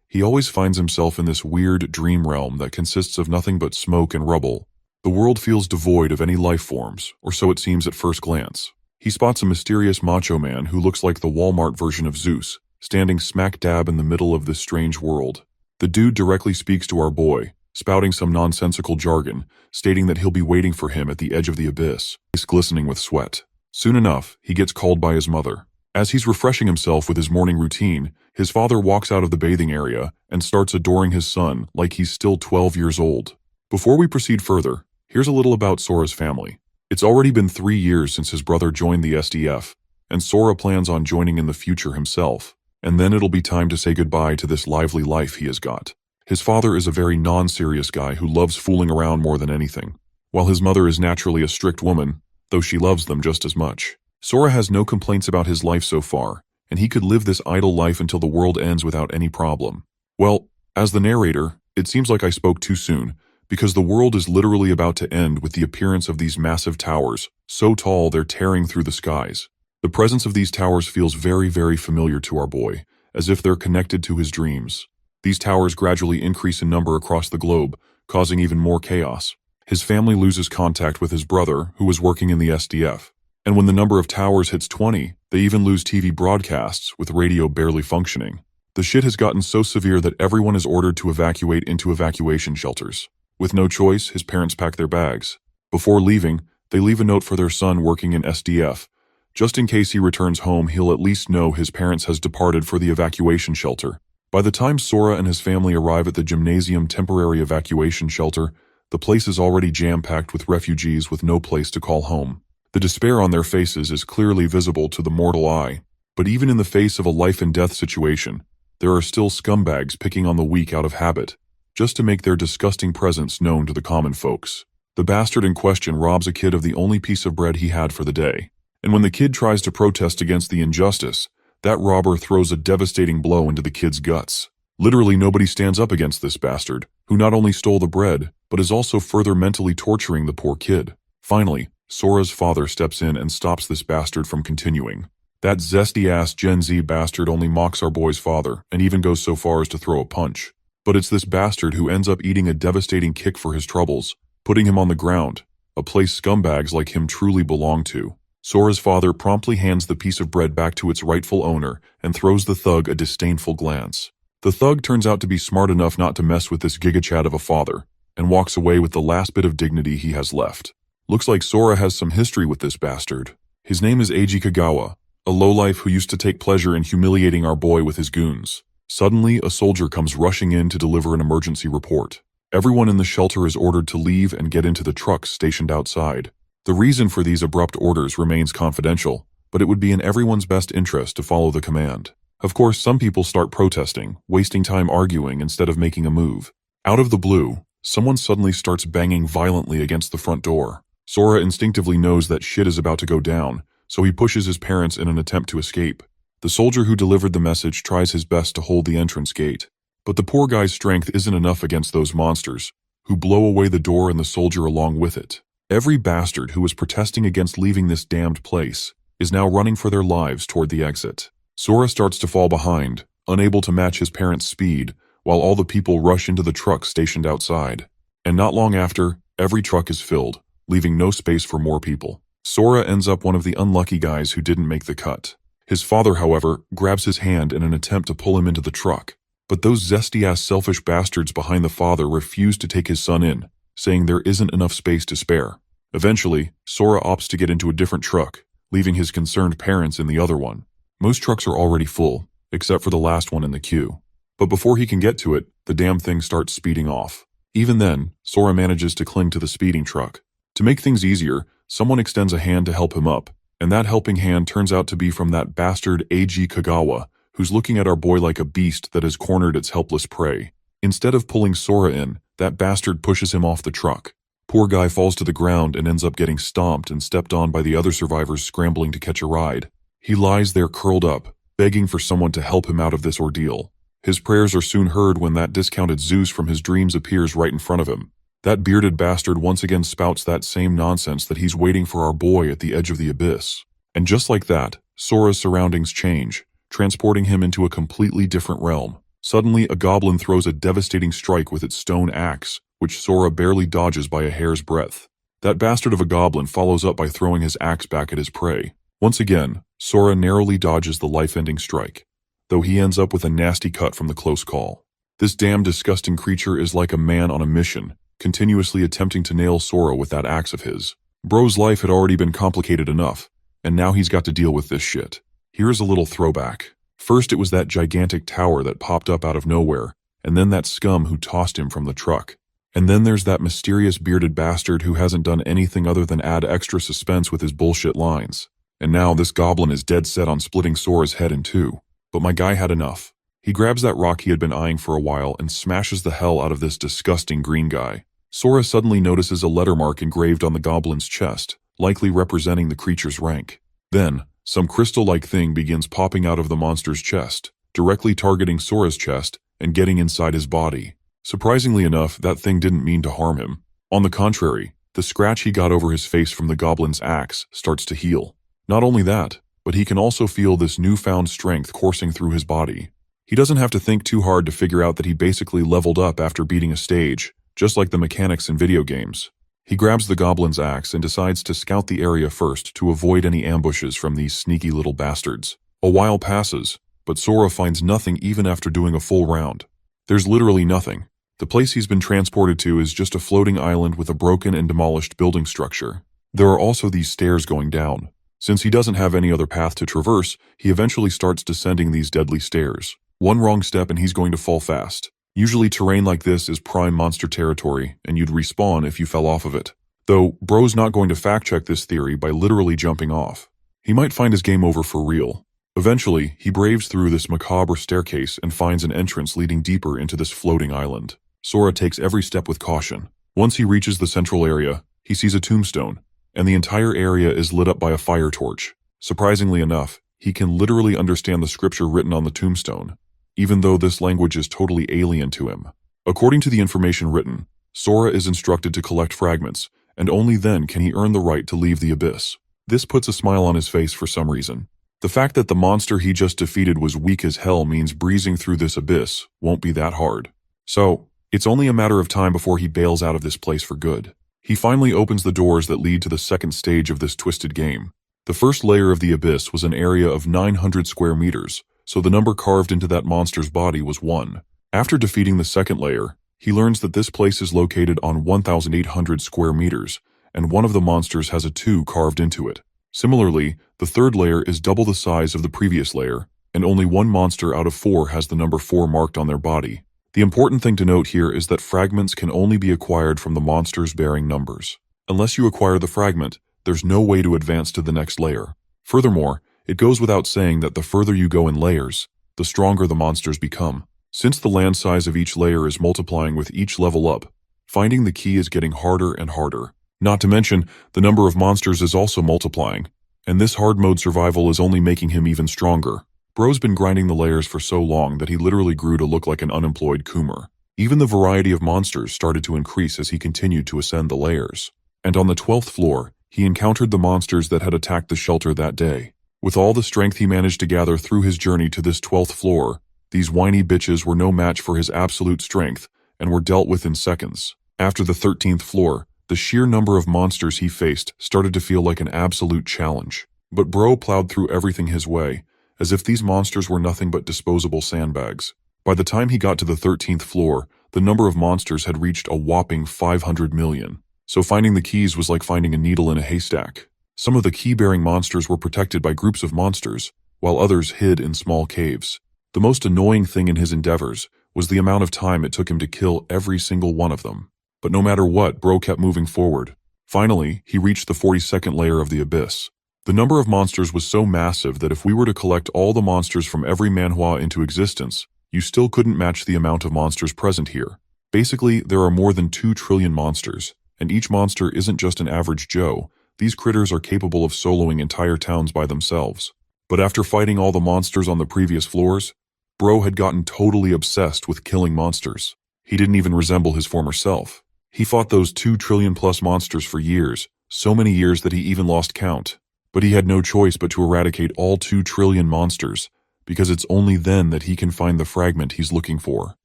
he always finds himself in this weird dream realm that consists of nothing but smoke and rubble. The world feels devoid of any life forms, or so it seems at first glance. He spots a mysterious macho man who looks like the Walmart version of Zeus, standing smack dab in the middle of this strange world. The dude directly speaks to our boy, spouting some nonsensical jargon, stating that he'll be waiting for him at the edge of the abyss, face glistening with sweat. Soon enough, he gets called by his mother. As he's refreshing himself with his morning routine, his father walks out of the bathing area and starts adoring his son like he's still 12 years old. Before we proceed further, here's a little about Sora's family. It's already been 3 years since his brother joined the SDF, and Sora plans on joining in the future himself, and then it'll be time to say goodbye to this lively life he has got. His father is a very non-serious guy who loves fooling around more than anything, while his mother is naturally a strict woman, though she loves them just as much. Sora has no complaints about his life so far, and he could live this idle life until the world ends without any problem. Well, as the narrator, it seems like I spoke too soon, because the world is literally about to end with the appearance of these massive towers, so tall they're tearing through the skies. The presence of these towers feels very, very familiar to our boy, as if they're connected to his dreams. These towers gradually increase in number across the globe, causing even more chaos. His family loses contact with his brother, who was working in the SDF. And when the number of towers hits 20, they even lose TV broadcasts, with radio barely functioning. The shit has gotten so severe that everyone is ordered to evacuate into evacuation shelters. With no choice, his parents pack their bags. Before leaving, they leave a note for their son working in SDF. Just in case he returns home, he'll at least know his parents has departed for the evacuation shelter. By the time Sora and his family arrive at the gymnasium temporary evacuation shelter, the place is already jam-packed with refugees with no place to call home. The despair on their faces is clearly visible to the mortal eye, but even in the face of a life-and-death situation, there are still scumbags picking on the weak out of habit, just to make their disgusting presence known to the common folks. The bastard in question robs a kid of the only piece of bread he had for the day, and when the kid tries to protest against the injustice, that robber throws a devastating blow into the kid's guts. Literally nobody stands up against this bastard, who not only stole the bread, but is also further mentally torturing the poor kid. Finally, Sora's father steps in and stops this bastard from continuing. That zesty-ass Gen Z bastard only mocks our boy's father, and even goes so far as to throw a punch. But it's this bastard who ends up eating a devastating kick for his troubles, putting him on the ground, a place scumbags like him truly belong to. Sora's father promptly hands the piece of bread back to its rightful owner and throws the thug a disdainful glance. The thug turns out to be smart enough not to mess with this gigachad of a father, and walks away with the last bit of dignity he has left. Looks like Sora has some history with this bastard. His name is Eiji Kagawa, a lowlife who used to take pleasure in humiliating our boy with his goons. Suddenly, a soldier comes rushing in to deliver an emergency report. Everyone in the shelter is ordered to leave and get into the trucks stationed outside. The reason for these abrupt orders remains confidential, but it would be in everyone's best interest to follow the command. Of course, some people start protesting, wasting time arguing instead of making a move. Out of the blue, someone suddenly starts banging violently against the front door. Sora instinctively knows that shit is about to go down, so he pushes his parents in an attempt to escape. The soldier who delivered the message tries his best to hold the entrance gate, but the poor guy's strength isn't enough against those monsters, who blow away the door and the soldier along with it. Every bastard who was protesting against leaving this damned place is now running for their lives toward the exit. Sora starts to fall behind, unable to match his parents' speed, while all the people rush into the truck stationed outside. And not long after, every truck is filled, leaving no space for more people. Sora ends up one of the unlucky guys who didn't make the cut. His father, however, grabs his hand in an attempt to pull him into the truck, but those zesty-ass selfish bastards behind the father refuse to take his son in, saying there isn't enough space to spare. Eventually, Sora opts to get into a different truck, leaving his concerned parents in the other one. Most trucks are already full, except for the last one in the queue. But before he can get to it, the damn thing starts speeding off. Even then, Sora manages to cling to the speeding truck. To make things easier, someone extends a hand to help him up, and that helping hand turns out to be from that bastard Eiji Kagawa, who's looking at our boy like a beast that has cornered its helpless prey. Instead of pulling Sora in, that bastard pushes him off the truck. Poor guy falls to the ground and ends up getting stomped and stepped on by the other survivors scrambling to catch a ride. He lies there curled up, begging for someone to help him out of this ordeal. His prayers are soon heard when that discounted Zeus from his dreams appears right in front of him. That bearded bastard once again spouts that same nonsense that he's waiting for our boy at the edge of the abyss. And just like that, Sora's surroundings change, transporting him into a completely different realm. Suddenly, a goblin throws a devastating strike with its stone axe, which Sora barely dodges by a hair's breadth. That bastard of a goblin follows up by throwing his axe back at his prey. Once again, Sora narrowly dodges the life-ending strike, though he ends up with a nasty cut from the close call. This damn disgusting creature is like a man on a mission, continuously attempting to nail Sora with that axe of his. Bro's life had already been complicated enough, and now he's got to deal with this shit. Here's a little throwback. First it was that gigantic tower that popped up out of nowhere, and then that scum who tossed him from the truck. And then there's that mysterious bearded bastard who hasn't done anything other than add extra suspense with his bullshit lines. And now this goblin is dead set on splitting Sora's head in two. But my guy had enough. He grabs that rock he had been eyeing for a while and smashes the hell out of this disgusting green guy. Sora suddenly notices a letter mark engraved on the goblin's chest, likely representing the creature's rank. Then, some crystal-like thing begins popping out of the monster's chest, directly targeting Sora's chest and getting inside his body. Surprisingly enough, that thing didn't mean to harm him. On the contrary, the scratch he got over his face from the goblin's axe starts to heal. Not only that, but he can also feel this newfound strength coursing through his body. He doesn't have to think too hard to figure out that he basically leveled up after beating a stage, just like the mechanics in video games. He grabs the goblin's axe and decides to scout the area first to avoid any ambushes from these sneaky little bastards. A while passes, but Sora finds nothing even after doing a full round. There's literally nothing. The place he's been transported to is just a floating island with a broken and demolished building structure. There are also these stairs going down. Since he doesn't have any other path to traverse, he eventually starts descending these deadly stairs. One wrong step and he's going to fall fast. Usually terrain like this is prime monster territory, and you'd respawn if you fell off of it. Though, Bro's not going to fact-check this theory by literally jumping off. He might find his game over for real. Eventually, he braves through this macabre staircase and finds an entrance leading deeper into this floating island. Sora takes every step with caution. Once he reaches the central area, he sees a tombstone, and the entire area is lit up by a fire torch. Surprisingly enough, he can literally understand the scripture written on the tombstone, even though this language is totally alien to him. According to the information written, Sora is instructed to collect fragments, and only then can he earn the right to leave the abyss. This puts a smile on his face for some reason. The fact that the monster he just defeated was weak as hell means breezing through this abyss won't be that hard. So, it's only a matter of time before he bails out of this place for good. He finally opens the doors that lead to the second stage of this twisted game. The first layer of the abyss was an area of 900 square meters, so the number carved into that monster's body was 1. After defeating the second layer, he learns that this place is located on 1,800 square meters, and one of the monsters has a 2 carved into it. Similarly, the third layer is double the size of the previous layer, and only one monster out of 4 has the number 4 marked on their body. The important thing to note here is that fragments can only be acquired from the monsters bearing numbers. Unless you acquire the fragment, there's no way to advance to the next layer. Furthermore, it goes without saying that the further you go in layers, the stronger the monsters become. Since the land size of each layer is multiplying with each level up, finding the key is getting harder and harder. Not to mention, the number of monsters is also multiplying, and this hard mode survival is only making him even stronger. Bro's been grinding the layers for so long that he literally grew to look like an unemployed coomer. Even the variety of monsters started to increase as he continued to ascend the layers. And on the 12th floor, he encountered the monsters that had attacked the shelter that day. With all the strength he managed to gather through his journey to this 12th floor, these whiny bitches were no match for his absolute strength and were dealt with in seconds. After the 13th floor, the sheer number of monsters he faced started to feel like an absolute challenge. But Bro plowed through everything his way, as if these monsters were nothing but disposable sandbags. By the time he got to the 13th floor, the number of monsters had reached a whopping 500 million. So finding the keys was like finding a needle in a haystack. Some of the key-bearing monsters were protected by groups of monsters, while others hid in small caves. The most annoying thing in his endeavors was the amount of time it took him to kill every single one of them. But no matter what, Bro kept moving forward. Finally, he reached the 42nd layer of the abyss. The number of monsters was so massive that if we were to collect all the monsters from every manhwa into existence, you still couldn't match the amount of monsters present here. Basically, there are more than 2 trillion monsters, and each monster isn't just an average Joe. These critters are capable of soloing entire towns by themselves. But after fighting all the monsters on the previous floors, Bro had gotten totally obsessed with killing monsters. He didn't even resemble his former self. He fought those 2 trillion plus monsters for years, so many years that he even lost count. But he had no choice but to eradicate all 2 trillion monsters, because it's only then that he can find the fragment he's looking for.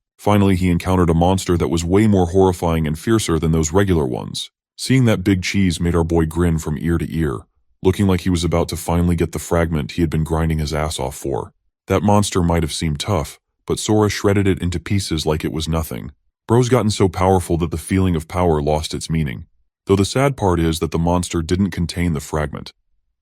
Finally, he encountered a monster that was way more horrifying and fiercer than those regular ones. Seeing that big cheese made our boy grin from ear to ear, looking like he was about to finally get the fragment he had been grinding his ass off for. That monster might have seemed tough, but Sora shredded it into pieces like it was nothing. Bro's gotten so powerful that the feeling of power lost its meaning. Though the sad part is that the monster didn't contain the fragment,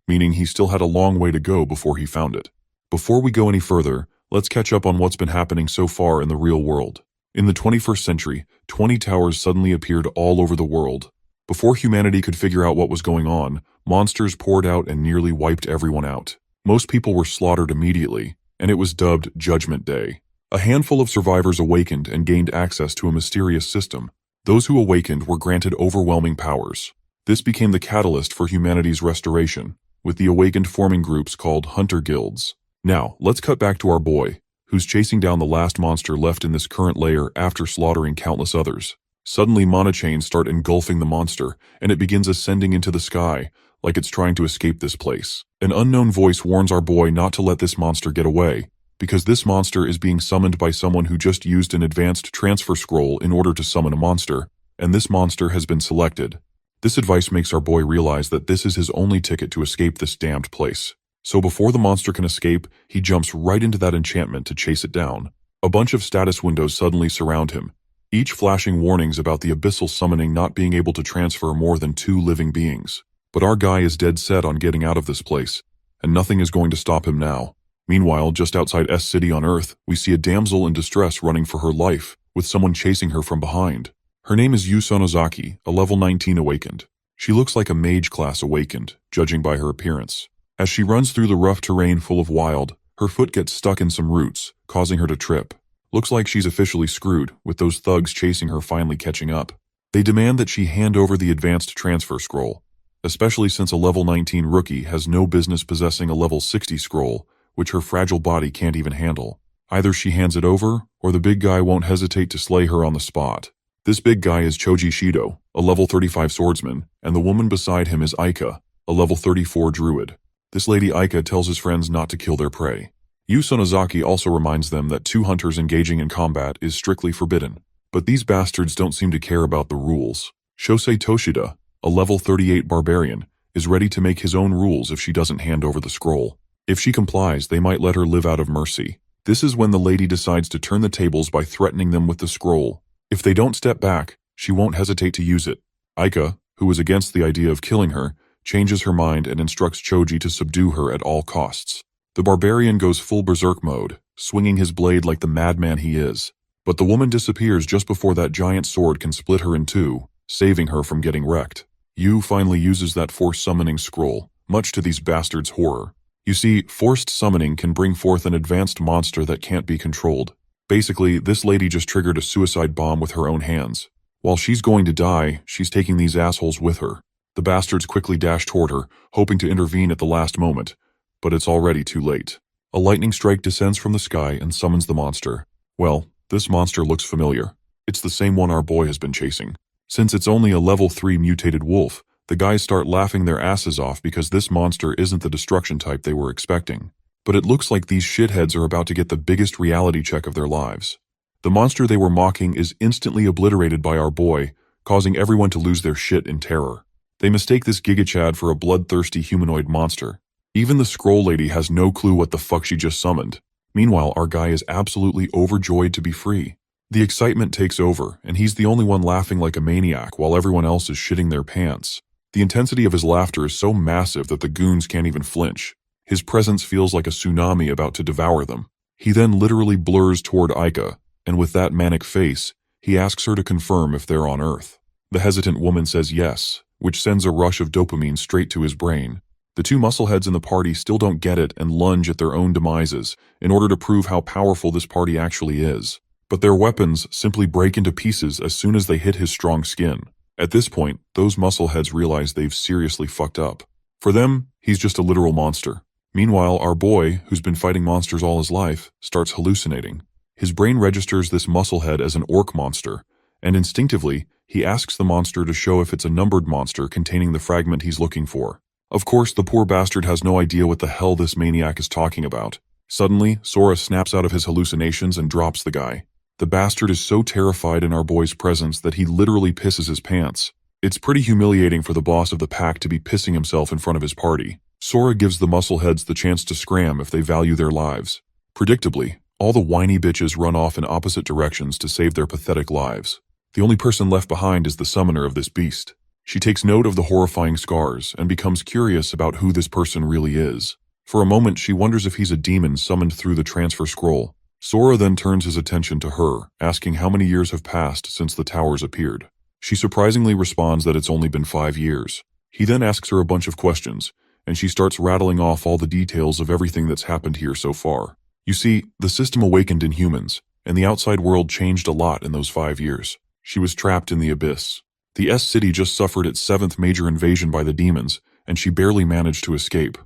meaning he still had a long way to go before he found it. Before we go any further, let's catch up on what's been happening so far in the real world. In the 21st century, 20 towers suddenly appeared all over the world. Before humanity could figure out what was going on, monsters poured out and nearly wiped everyone out. Most people were slaughtered immediately, and it was dubbed Judgment Day. A handful of survivors awakened and gained access to a mysterious system. Those who awakened were granted overwhelming powers. This became the catalyst for humanity's restoration, with the awakened forming groups called hunter guilds. Now, let's cut back to our boy, who's chasing down the last monster left in this current layer after slaughtering countless others. Suddenly, mana chains start engulfing the monster, and it begins ascending into the sky, like it's trying to escape this place. An unknown voice warns our boy not to let this monster get away, because this monster is being summoned by someone who just used an advanced transfer scroll in order to summon a monster, and this monster has been selected. This advice makes our boy realize that this is his only ticket to escape this damned place. So before the monster can escape, he jumps right into that enchantment to chase it down. A bunch of status windows suddenly surround him, each flashing warnings about the abyssal summoning not being able to transfer more than 2 living beings. But our guy is dead set on getting out of this place, and nothing is going to stop him now. Meanwhile, just outside S City on Earth, we see a damsel in distress running for her life, with someone chasing her from behind. Her name is Yu Sonozaki, a level 19 awakened. She looks like a mage class awakened, judging by her appearance. As she runs through the rough terrain full of wild, her foot gets stuck in some roots, causing her to trip. Looks like she's officially screwed, with those thugs chasing her finally catching up. They demand that she hand over the advanced transfer scroll, especially since a level 19 rookie has no business possessing a level 60 scroll, which her fragile body can't even handle. Either she hands it over, or the big guy won't hesitate to slay her on the spot. This big guy is Choji Shido, a level 35 swordsman, and the woman beside him is Aika, a level 34 druid. This lady Aika tells his friends not to kill their prey. Yu Sonozaki also reminds them that 2 hunters engaging in combat is strictly forbidden. But these bastards don't seem to care about the rules. Shosei Toshida, a level 38 barbarian, is ready to make his own rules if she doesn't hand over the scroll. If she complies, they might let her live out of mercy. This is when the lady decides to turn the tables by threatening them with the scroll. If they don't step back, she won't hesitate to use it. Aika, who is against the idea of killing her, changes her mind and instructs Choji to subdue her at all costs. The barbarian goes full berserk mode, swinging his blade like the madman he is. But the woman disappears just before that giant sword can split her in 2, saving her from getting wrecked. Yu finally uses that force summoning scroll, much to these bastards' horror. You see, forced summoning can bring forth an advanced monster that can't be controlled. Basically, this lady just triggered a suicide bomb with her own hands. While she's going to die, she's taking these assholes with her. The bastards quickly dash toward her, hoping to intervene at the last moment, but it's already too late. A lightning strike descends from the sky and summons the monster. Well, this monster looks familiar. It's the same one our boy has been chasing. Since it's only a level 3 mutated wolf, the guys start laughing their asses off because this monster isn't the destruction type they were expecting. But it looks like these shitheads are about to get the biggest reality check of their lives. The monster they were mocking is instantly obliterated by our boy, causing everyone to lose their shit in terror. They mistake this Giga Chad for a bloodthirsty humanoid monster. Even the scroll lady has no clue what the fuck she just summoned. Meanwhile, our guy is absolutely overjoyed to be free. The excitement takes over, and he's the only one laughing like a maniac while everyone else is shitting their pants. The intensity of his laughter is so massive that the goons can't even flinch. His presence feels like a tsunami about to devour them. He then literally blurs toward Aika, and with that manic face, he asks her to confirm if they're on Earth. The hesitant woman says yes, which sends a rush of dopamine straight to his brain. The 2 muscleheads in the party still don't get it and lunge at their own demises in order to prove how powerful this party actually is. But their weapons simply break into pieces as soon as they hit his strong skin. At this point, those muscleheads realize they've seriously fucked up. For them, he's just a literal monster. Meanwhile, our boy, who's been fighting monsters all his life, starts hallucinating. His brain registers this musclehead as an orc monster, and instinctively, he asks the monster to show if it's a numbered monster containing the fragment he's looking for. Of course, the poor bastard has no idea what the hell this maniac is talking about. Suddenly, Sora snaps out of his hallucinations and drops the guy. The bastard is so terrified in our boy's presence that he literally pisses his pants. It's pretty humiliating for the boss of the pack to be pissing himself in front of his party. Sora gives the muscleheads the chance to scram if they value their lives. Predictably, all the whiny bitches run off in opposite directions to save their pathetic lives. The only person left behind is the summoner of this beast. She takes note of the horrifying scars and becomes curious about who this person really is. For a moment, she wonders if he's a demon summoned through the transfer scroll. Sora then turns his attention to her, asking how many years have passed since the towers appeared. She surprisingly responds that it's only been 5 years. He then asks her a bunch of questions, and she starts rattling off all the details of everything that's happened here so far. You see, the system awakened in humans, and the outside world changed a lot in those 5 years. She was trapped in the abyss. The S-City just suffered its 7th major invasion by the demons, and she barely managed to escape.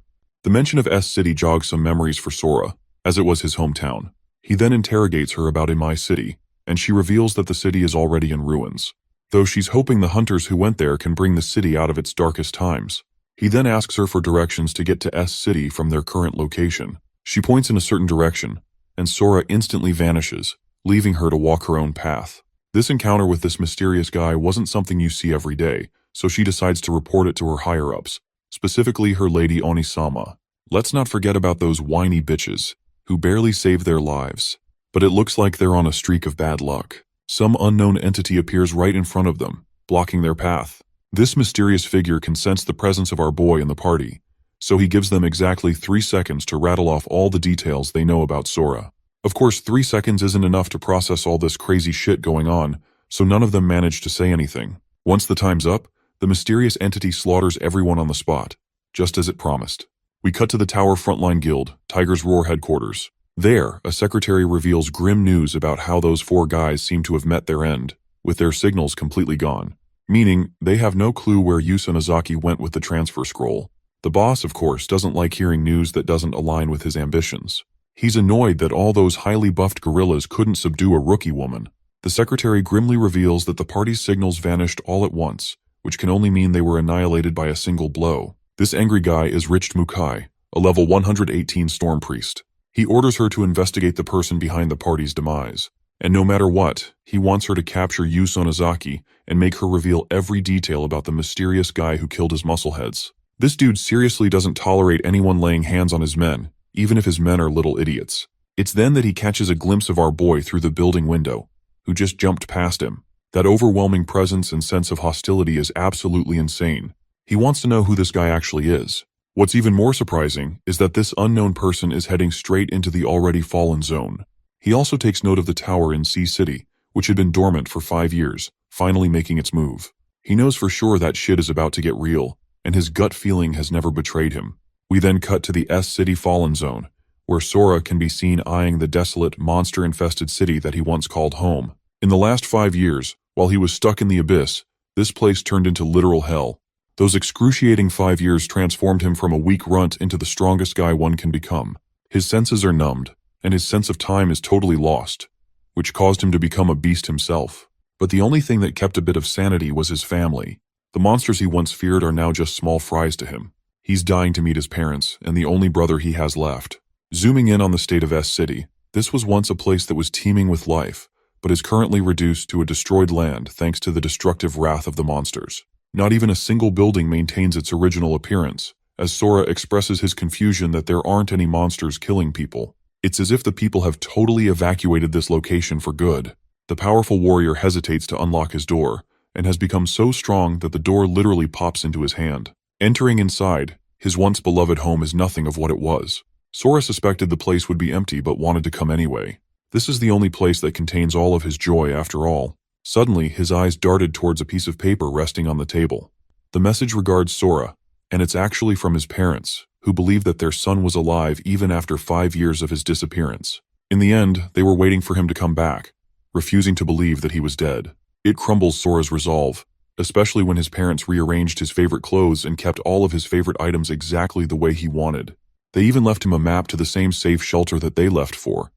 The mention of S-City jogs some memories for Sora, as it was his hometown. He then interrogates her about My City, and she reveals that the city is already in ruins, though she's hoping the hunters who went there can bring the city out of its darkest times. He then asks her for directions to get to S-City from their current location. She points in a certain direction, and Sora instantly vanishes, leaving her to walk her own path. This encounter with this mysterious guy wasn't something you see every day, so she decides to report it to her higher-ups, specifically her lady Onisama. Let's not forget about those whiny bitches, who barely saved their lives. But it looks like they're on a streak of bad luck. Some unknown entity appears right in front of them, blocking their path. This mysterious figure can sense the presence of our boy in the party, so he gives them exactly 3 seconds to rattle off all the details they know about Sora. Of course, 3 seconds isn't enough to process all this crazy shit going on, so none of them manage to say anything. Once the time's up, the mysterious entity slaughters everyone on the spot, just as it promised. We cut to the Tower Frontline Guild, Tiger's Roar headquarters. There, a secretary reveals grim news about how those 4 guys seem to have met their end, with their signals completely gone. Meaning, they have no clue where Yusa went with the transfer scroll. The boss, of course, doesn't like hearing news that doesn't align with his ambitions. He's annoyed that all those highly buffed gorillas couldn't subdue a rookie woman. The secretary grimly reveals that the party's signals vanished all at once, which can only mean they were annihilated by a single blow. This angry guy is Richard Mukai, a level 118 Storm Priest. He orders her to investigate the person behind the party's demise. And no matter what, he wants her to capture Yu Sonozaki and make her reveal every detail about the mysterious guy who killed his muscleheads. This dude seriously doesn't tolerate anyone laying hands on his men, even if his men are little idiots. It's then that he catches a glimpse of our boy through the building window, who just jumped past him. That overwhelming presence and sense of hostility is absolutely insane. He wants to know who this guy actually is. What's even more surprising is that this unknown person is heading straight into the already fallen zone. He also takes note of the tower in Sea City, which had been dormant for 5 years, finally making its move. He knows for sure that shit is about to get real, and his gut feeling has never betrayed him. We then cut to the S-City Fallen Zone, where Sora can be seen eyeing the desolate, monster-infested city that he once called home. In the last 5 years, while he was stuck in the abyss, this place turned into literal hell. Those excruciating 5 years transformed him from a weak runt into the strongest guy one can become. His senses are numbed, and his sense of time is totally lost, which caused him to become a beast himself. But the only thing that kept a bit of sanity was his family. The monsters he once feared are now just small fries to him. He's dying to meet his parents, and the only brother he has left. Zooming in on the state of S-City, this was once a place that was teeming with life, but is currently reduced to a destroyed land thanks to the destructive wrath of the monsters. Not even a single building maintains its original appearance, as Sora expresses his confusion that there aren't any monsters killing people. It's as if the people have totally evacuated this location for good. The powerful warrior hesitates to unlock his door, and has become so strong that the door literally pops into his hand. Entering inside, his once beloved home is nothing of what it was. Sora suspected the place would be empty but wanted to come anyway. This is the only place that contains all of his joy after all. Suddenly, his eyes darted towards a piece of paper resting on the table. The message regards Sora, and it's actually from his parents, who believed that their son was alive even after 5 years of his disappearance. In the end, they were waiting for him to come back, refusing to believe that he was dead. It crumbles Sora's resolve, especially when his parents rearranged his favorite clothes and kept all of his favorite items exactly the way he wanted. They even left him a map to the same safe shelter that they left for.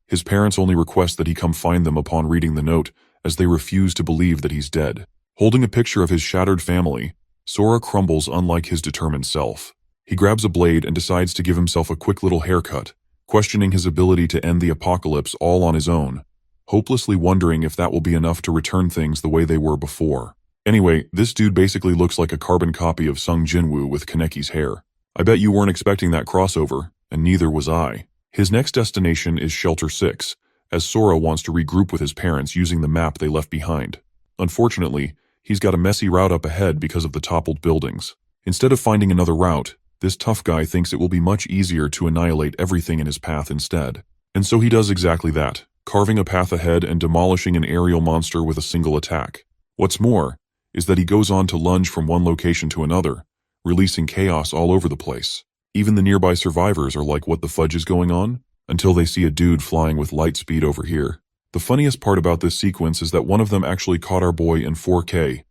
His parents only request that he come find them upon reading the note, as they refuse to believe that he's dead. Holding a picture of his shattered family, Sora crumbles unlike his determined self. He grabs a blade and decides to give himself a quick little haircut, questioning his ability to end the apocalypse all on his own, hopelessly wondering if that will be enough to return things the way they were before. Anyway, this dude basically looks like a carbon copy of Sung Jinwoo with Kaneki's hair. I bet you weren't expecting that crossover, and neither was I. His next destination is Shelter 6, as Sora wants to regroup with his parents using the map they left behind. Unfortunately, he's got a messy route up ahead because of the toppled buildings. Instead of finding another route, this tough guy thinks it will be much easier to annihilate everything in his path instead. And so he does exactly that, carving a path ahead and demolishing an aerial monster with a single attack. What's more, is that he goes on to lunge from one location to another, releasing chaos all over the place. Even the nearby survivors are like, what the fudge is going on? Until they see a dude flying with light speed over here. The funniest part about this sequence is that one of them actually caught our boy in 4K.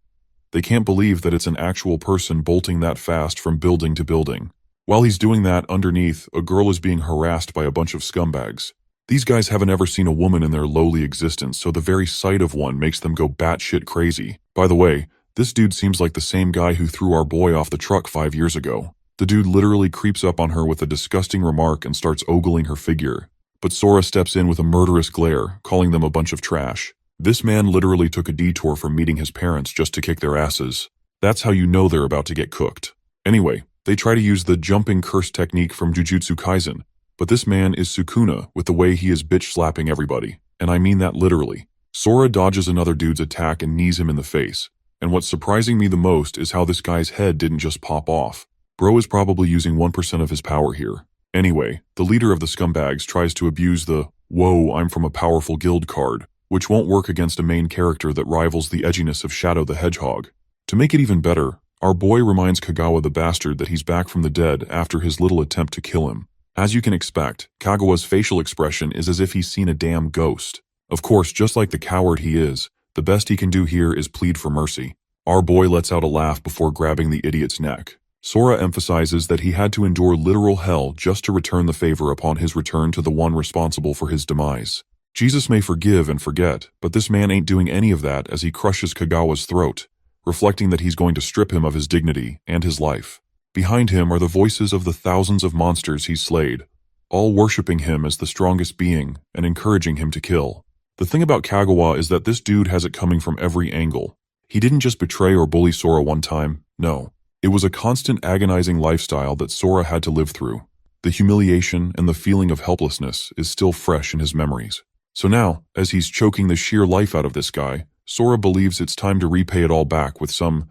They can't believe that it's an actual person bolting that fast from building to building. While he's doing that, underneath, a girl is being harassed by a bunch of scumbags. These guys haven't ever seen a woman in their lowly existence, so the very sight of one makes them go batshit crazy. By the way, this dude seems like the same guy who threw our boy off the truck 5 years ago. The dude literally creeps up on her with a disgusting remark and starts ogling her figure. But Sora steps in with a murderous glare, calling them a bunch of trash. This man literally took a detour from meeting his parents just to kick their asses. That's how you know they're about to get cooked. Anyway, they try to use the jumping curse technique from Jujutsu Kaisen, but this man is Sukuna with the way he is bitch-slapping everybody, and I mean that literally. Sora dodges another dude's attack and knees him in the face, and what's surprising me the most is how this guy's head didn't just pop off. Bro is probably using 1% of his power here. Anyway, the leader of the scumbags tries to abuse the, "Whoa, I'm from a powerful guild" card, which won't work against a main character that rivals the edginess of Shadow the Hedgehog. To make it even better, our boy reminds Kagawa the bastard that he's back from the dead after his little attempt to kill him. As you can expect, Kagawa's facial expression is as if he's seen a damn ghost. Of course, just like the coward he is, the best he can do here is plead for mercy. Our boy lets out a laugh before grabbing the idiot's neck. Sora emphasizes that he had to endure literal hell just to return the favor upon his return to the one responsible for his demise. Jesus may forgive and forget, but this man ain't doing any of that as he crushes Kagawa's throat, reflecting that he's going to strip him of his dignity and his life. Behind him are the voices of the thousands of monsters he's slayed, all worshipping him as the strongest being and encouraging him to kill. The thing about Kagawa is that this dude has it coming from every angle. He didn't just betray or bully Sora one time, no. It was a constant agonizing lifestyle that Sora had to live through. The humiliation and the feeling of helplessness is still fresh in his memories. So now, as he's choking the sheer life out of this guy, Sora believes it's time to repay it all back with some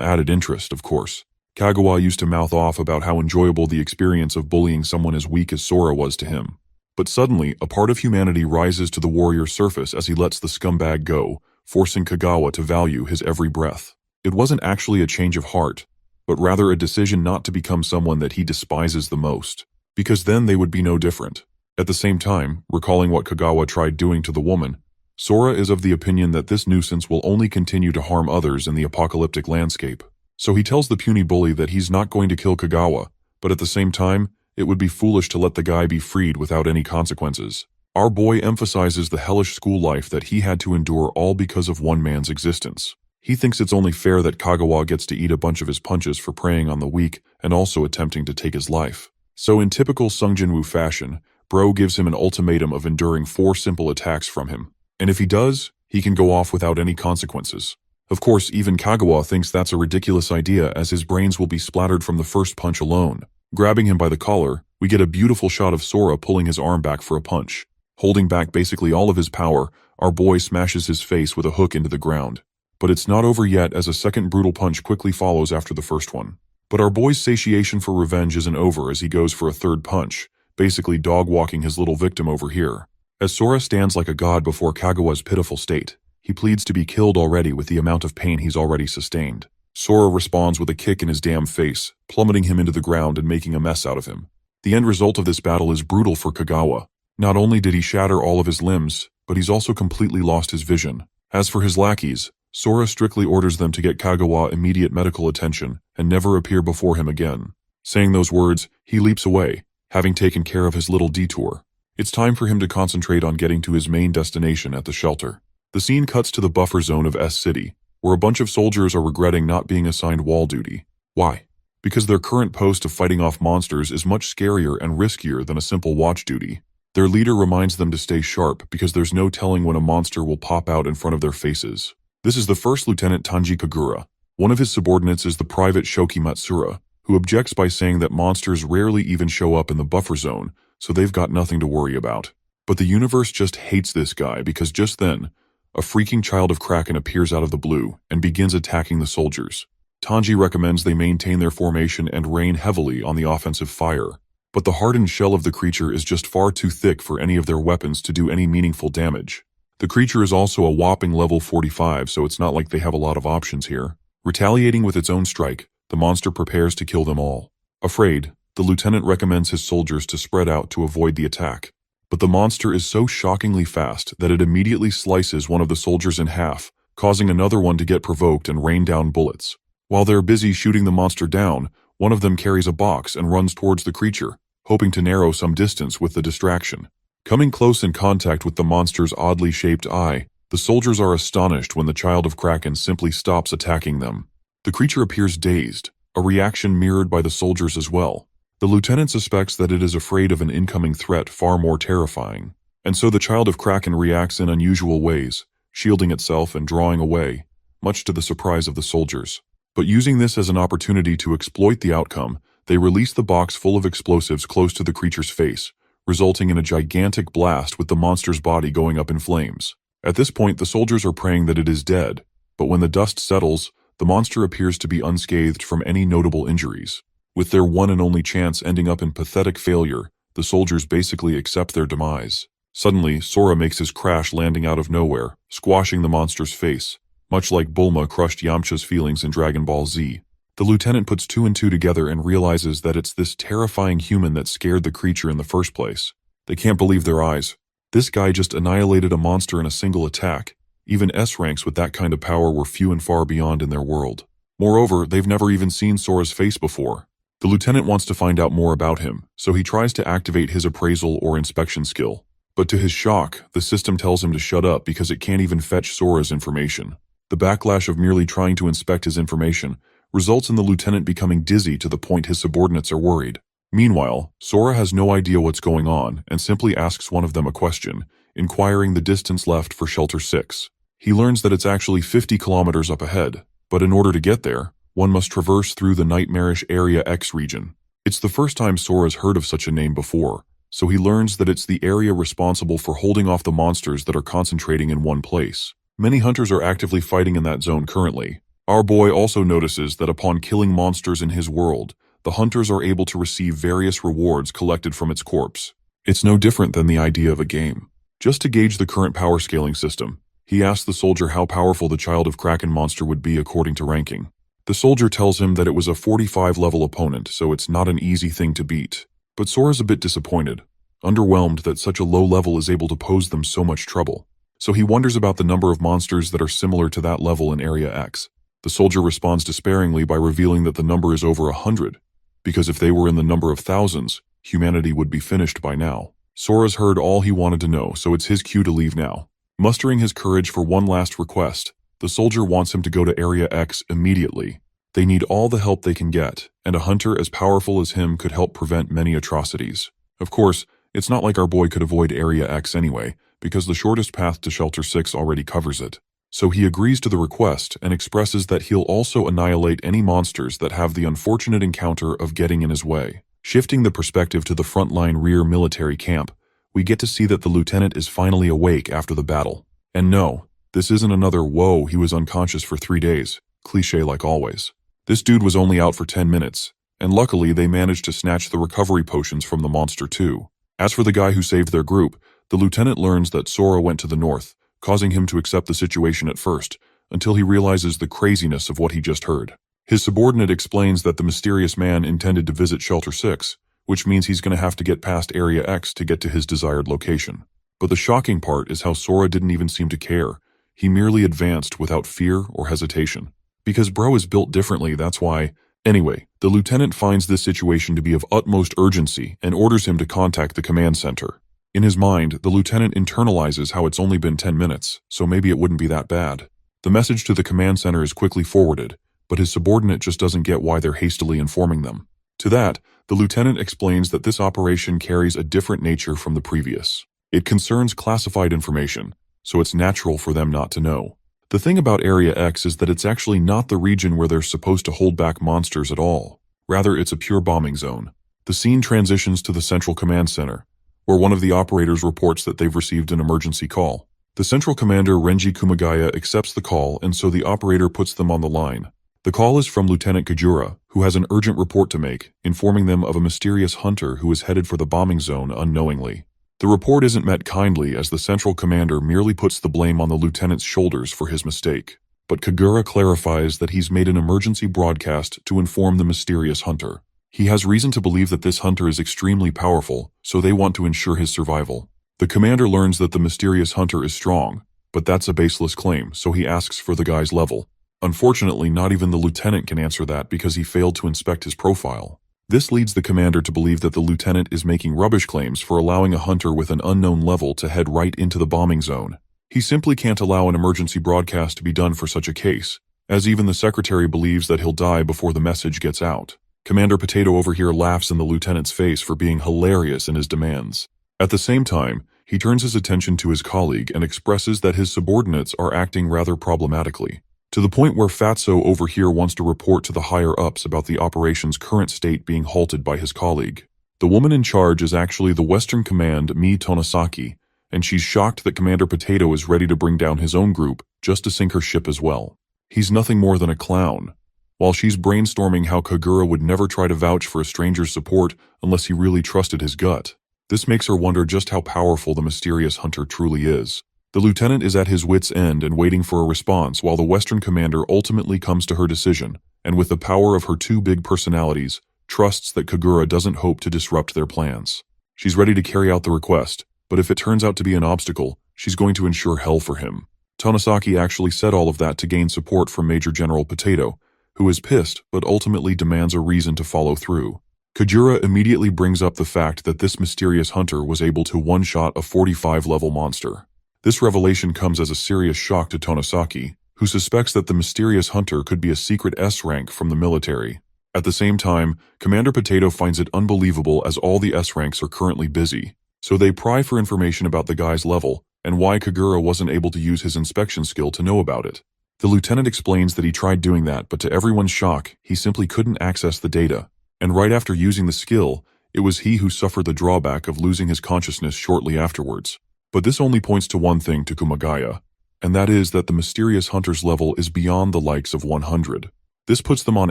added interest, of course. Kagawa used to mouth off about how enjoyable the experience of bullying someone as weak as Sora was to him. But suddenly, a part of humanity rises to the warrior's surface as he lets the scumbag go, forcing Kagawa to value his every breath. It wasn't actually a change of heart, but rather a decision not to become someone that he despises the most, because then they would be no different. At the same time, recalling what Kagawa tried doing to the woman, Sora is of the opinion that this nuisance will only continue to harm others in the apocalyptic landscape. So he tells the puny bully that he's not going to kill Kagawa, but at the same time, it would be foolish to let the guy be freed without any consequences. Our boy emphasizes the hellish school life that he had to endure all because of one man's existence. He thinks it's only fair that Kagawa gets to eat a bunch of his punches for preying on the weak and also attempting to take his life. So in typical Sung Jinwoo fashion, Bro gives him an ultimatum of enduring 4 simple attacks from him. And if he does, he can go off without any consequences. Of course, even Kagawa thinks that's a ridiculous idea as his brains will be splattered from the first punch alone. Grabbing him by the collar, we get a beautiful shot of Sora pulling his arm back for a punch. Holding back basically all of his power, our boy smashes his face with a hook into the ground. But it's not over yet as a second brutal punch quickly follows after the first one. But our boy's satiation for revenge isn't over as he goes for a third punch, basically dog-walking his little victim over here. As Sora stands like a god before Kagawa's pitiful state, he pleads to be killed already with the amount of pain he's already sustained. Sora responds with a kick in his damn face, plummeting him into the ground and making a mess out of him. The end result of this battle is brutal for Kagawa. Not only did he shatter all of his limbs, but he's also completely lost his vision. As for his lackeys, Sora strictly orders them to get Kagawa immediate medical attention and never appear before him again. Saying those words, he leaps away, having taken care of his little detour. It's time for him to concentrate on getting to his main destination at the shelter. The scene cuts to the buffer zone of S City, where a bunch of soldiers are regretting not being assigned wall duty. Why? because their current post of fighting off monsters is much scarier and riskier than a simple watch duty. Their leader reminds them to stay sharp because there's no telling when a monster will pop out in front of their faces. This is the first Lieutenant Tanji Kagura. One of his subordinates is the private Shoki Matsura, who objects by saying that monsters rarely even show up in the buffer zone, so they've got nothing to worry about. But the universe just hates this guy because just then, a freaking child of Kraken appears out of the blue and begins attacking the soldiers. Tanji recommends they maintain their formation and rain heavily on the offensive fire. But the hardened shell of the creature is just far too thick for any of their weapons to do any meaningful damage. The creature is also a whopping level 45, so it's not like they have a lot of options here. Retaliating with its own strike, the monster prepares to kill them all. Afraid, the lieutenant recommends his soldiers to spread out to avoid the attack. But the monster is so shockingly fast that it immediately slices one of the soldiers in half, causing another one to get provoked and rain down bullets. While they're busy shooting the monster down, one of them carries a box and runs towards the creature, hoping to narrow some distance with the distraction. Coming close in contact with the monster's oddly shaped eye, the soldiers are astonished when the child of Kraken simply stops attacking them. The creature appears dazed, a reaction mirrored by the soldiers as well. The lieutenant suspects that it is afraid of an incoming threat far more terrifying, and so the child of Kraken reacts in unusual ways, shielding itself and drawing away, much to the surprise of the soldiers. But using this as an opportunity to exploit the outcome, they release the box full of explosives close to the creature's face, resulting in a gigantic blast with the monster's body going up in flames. At this point, the soldiers are praying that it is dead, but when the dust settles, the monster appears to be unscathed from any notable injuries. With their one and only chance ending up in pathetic failure, the soldiers basically accept their demise. Suddenly, Sora makes his crash landing out of nowhere, squashing the monster's face, much like Bulma crushed Yamcha's feelings in Dragon Ball Z. The lieutenant puts two and two together and realizes that it's this terrifying human that scared the creature in the first place. They can't believe their eyes. This guy just annihilated a monster in a single attack. Even S ranks with that kind of power were few and far beyond in their world. Moreover, they've never even seen Sora's face before. The lieutenant wants to find out more about him, so he tries to activate his appraisal or inspection skill. But to his shock, the system tells him to shut up because it can't even fetch Sora's information. The backlash of merely trying to inspect his information results in the lieutenant becoming dizzy to the point his subordinates are worried. Meanwhile, Sora has no idea what's going on and simply asks one of them a question, inquiring the distance left for Shelter 6. He learns that it's actually 50 kilometers up ahead, but in order to get there, one must traverse through the nightmarish Area X region. It's the first time Sora's heard of such a name before, so he learns that it's the area responsible for holding off the monsters that are concentrating in one place. Many hunters are actively fighting in that zone currently. Our boy also notices that upon killing monsters in his world, the hunters are able to receive various rewards collected from its corpse. It's no different than the idea of a game. Just to gauge the current power scaling system, he asks the soldier how powerful the child of Kraken monster would be according to ranking. The soldier tells him that it was a 45-level opponent, so it's not an easy thing to beat. But Sora's a bit disappointed, underwhelmed that such a low level is able to pose them so much trouble. So he wonders about the number of monsters that are similar to that level in Area X. The soldier responds despairingly by revealing that the number is over 100, because if they were in the number of thousands, humanity would be finished by now. Sora's heard all he wanted to know, so it's his cue to leave now. Mustering his courage for one last request, the soldier wants him to go to Area X immediately. They need all the help they can get, and a hunter as powerful as him could help prevent many atrocities. Of course, it's not like our boy could avoid Area X anyway, because the shortest path to Shelter 6 already covers it. So he agrees to the request and expresses that he'll also annihilate any monsters that have the unfortunate encounter of getting in his way. Shifting the perspective to the frontline rear military camp, we get to see that the lieutenant is finally awake after the battle. And no, this isn't another "whoa, he was unconscious for 3 days," cliché like always. This dude was only out for 10 minutes, and luckily they managed to snatch the recovery potions from the monster too. As for the guy who saved their group, the lieutenant learns that Sora went to the north, causing him to accept the situation at first, until he realizes the craziness of what he just heard. His subordinate explains that the mysterious man intended to visit Shelter 6, which means he's going to have to get past Area X to get to his desired location. But the shocking part is how Sora didn't even seem to care. He merely advanced without fear or hesitation. Because bro is built differently, that's why. Anyway, the lieutenant finds this situation to be of utmost urgency and orders him to contact the command center. In his mind, the lieutenant internalizes how it's only been 10 minutes, so maybe it wouldn't be that bad. The message to the command center is quickly forwarded, but his subordinate just doesn't get why they're hastily informing them. To that, the lieutenant explains that this operation carries a different nature from the previous. It concerns classified information, so it's natural for them not to know. The thing about Area X is that it's actually not the region where they're supposed to hold back monsters at all. Rather, it's a pure bombing zone. The scene transitions to the Central Command Center, where one of the operators reports that they've received an emergency call. The Central Commander Renji Kumagaya accepts the call, and so the operator puts them on the line. The call is from Lieutenant Kajura, who has an urgent report to make, informing them of a mysterious hunter who is headed for the bombing zone unknowingly. The report isn't met kindly, as the Central Commander merely puts the blame on the lieutenant's shoulders for his mistake. But Kagura clarifies that he's made an emergency broadcast to inform the mysterious hunter. He has reason to believe that this hunter is extremely powerful, so they want to ensure his survival. The commander learns that the mysterious hunter is strong, but that's a baseless claim, so he asks for the guy's level. Unfortunately, not even the lieutenant can answer that because he failed to inspect his profile. This leads the commander to believe that the lieutenant is making rubbish claims for allowing a hunter with an unknown level to head right into the bombing zone. He simply can't allow an emergency broadcast to be done for such a case, as even the secretary believes that he'll die before the message gets out. Commander Potato over here laughs in the lieutenant's face for being hilarious in his demands. At the same time, he turns his attention to his colleague and expresses that his subordinates are acting rather problematically, to the point where Fatso over here wants to report to the higher-ups about the operation's current state being halted by his colleague. The woman in charge is actually the Western Command Mi Tonosaki, and she's shocked that Commander Potato is ready to bring down his own group just to sink her ship as well. He's nothing more than a clown. While she's brainstorming how Kagura would never try to vouch for a stranger's support unless he really trusted his gut. This makes her wonder just how powerful the mysterious hunter truly is. The lieutenant is at his wit's end and waiting for a response, while the Western commander ultimately comes to her decision, and with the power of her two big personalities, trusts that Kagura doesn't hope to disrupt their plans. She's ready to carry out the request, but if it turns out to be an obstacle, she's going to ensure hell for him. Tonosaki actually said all of that to gain support from Major General Potato, who is pissed but ultimately demands a reason to follow through. Kajura immediately brings up the fact that this mysterious hunter was able to one-shot a 45-level monster. This revelation comes as a serious shock to Tonosaki, who suspects that the mysterious hunter could be a secret S rank from the military. At the same time, Commander Potato finds it unbelievable as all the S ranks are currently busy, so they pry for information about the guy's level and why Kagura wasn't able to use his inspection skill to know about it. The lieutenant explains that he tried doing that, but to everyone's shock, he simply couldn't access the data, and right after using the skill, it was he who suffered the drawback of losing his consciousness shortly afterwards. But this only points to one thing to Kumagaya, and that is that the mysterious hunter's level is beyond the likes of 100. This puts them on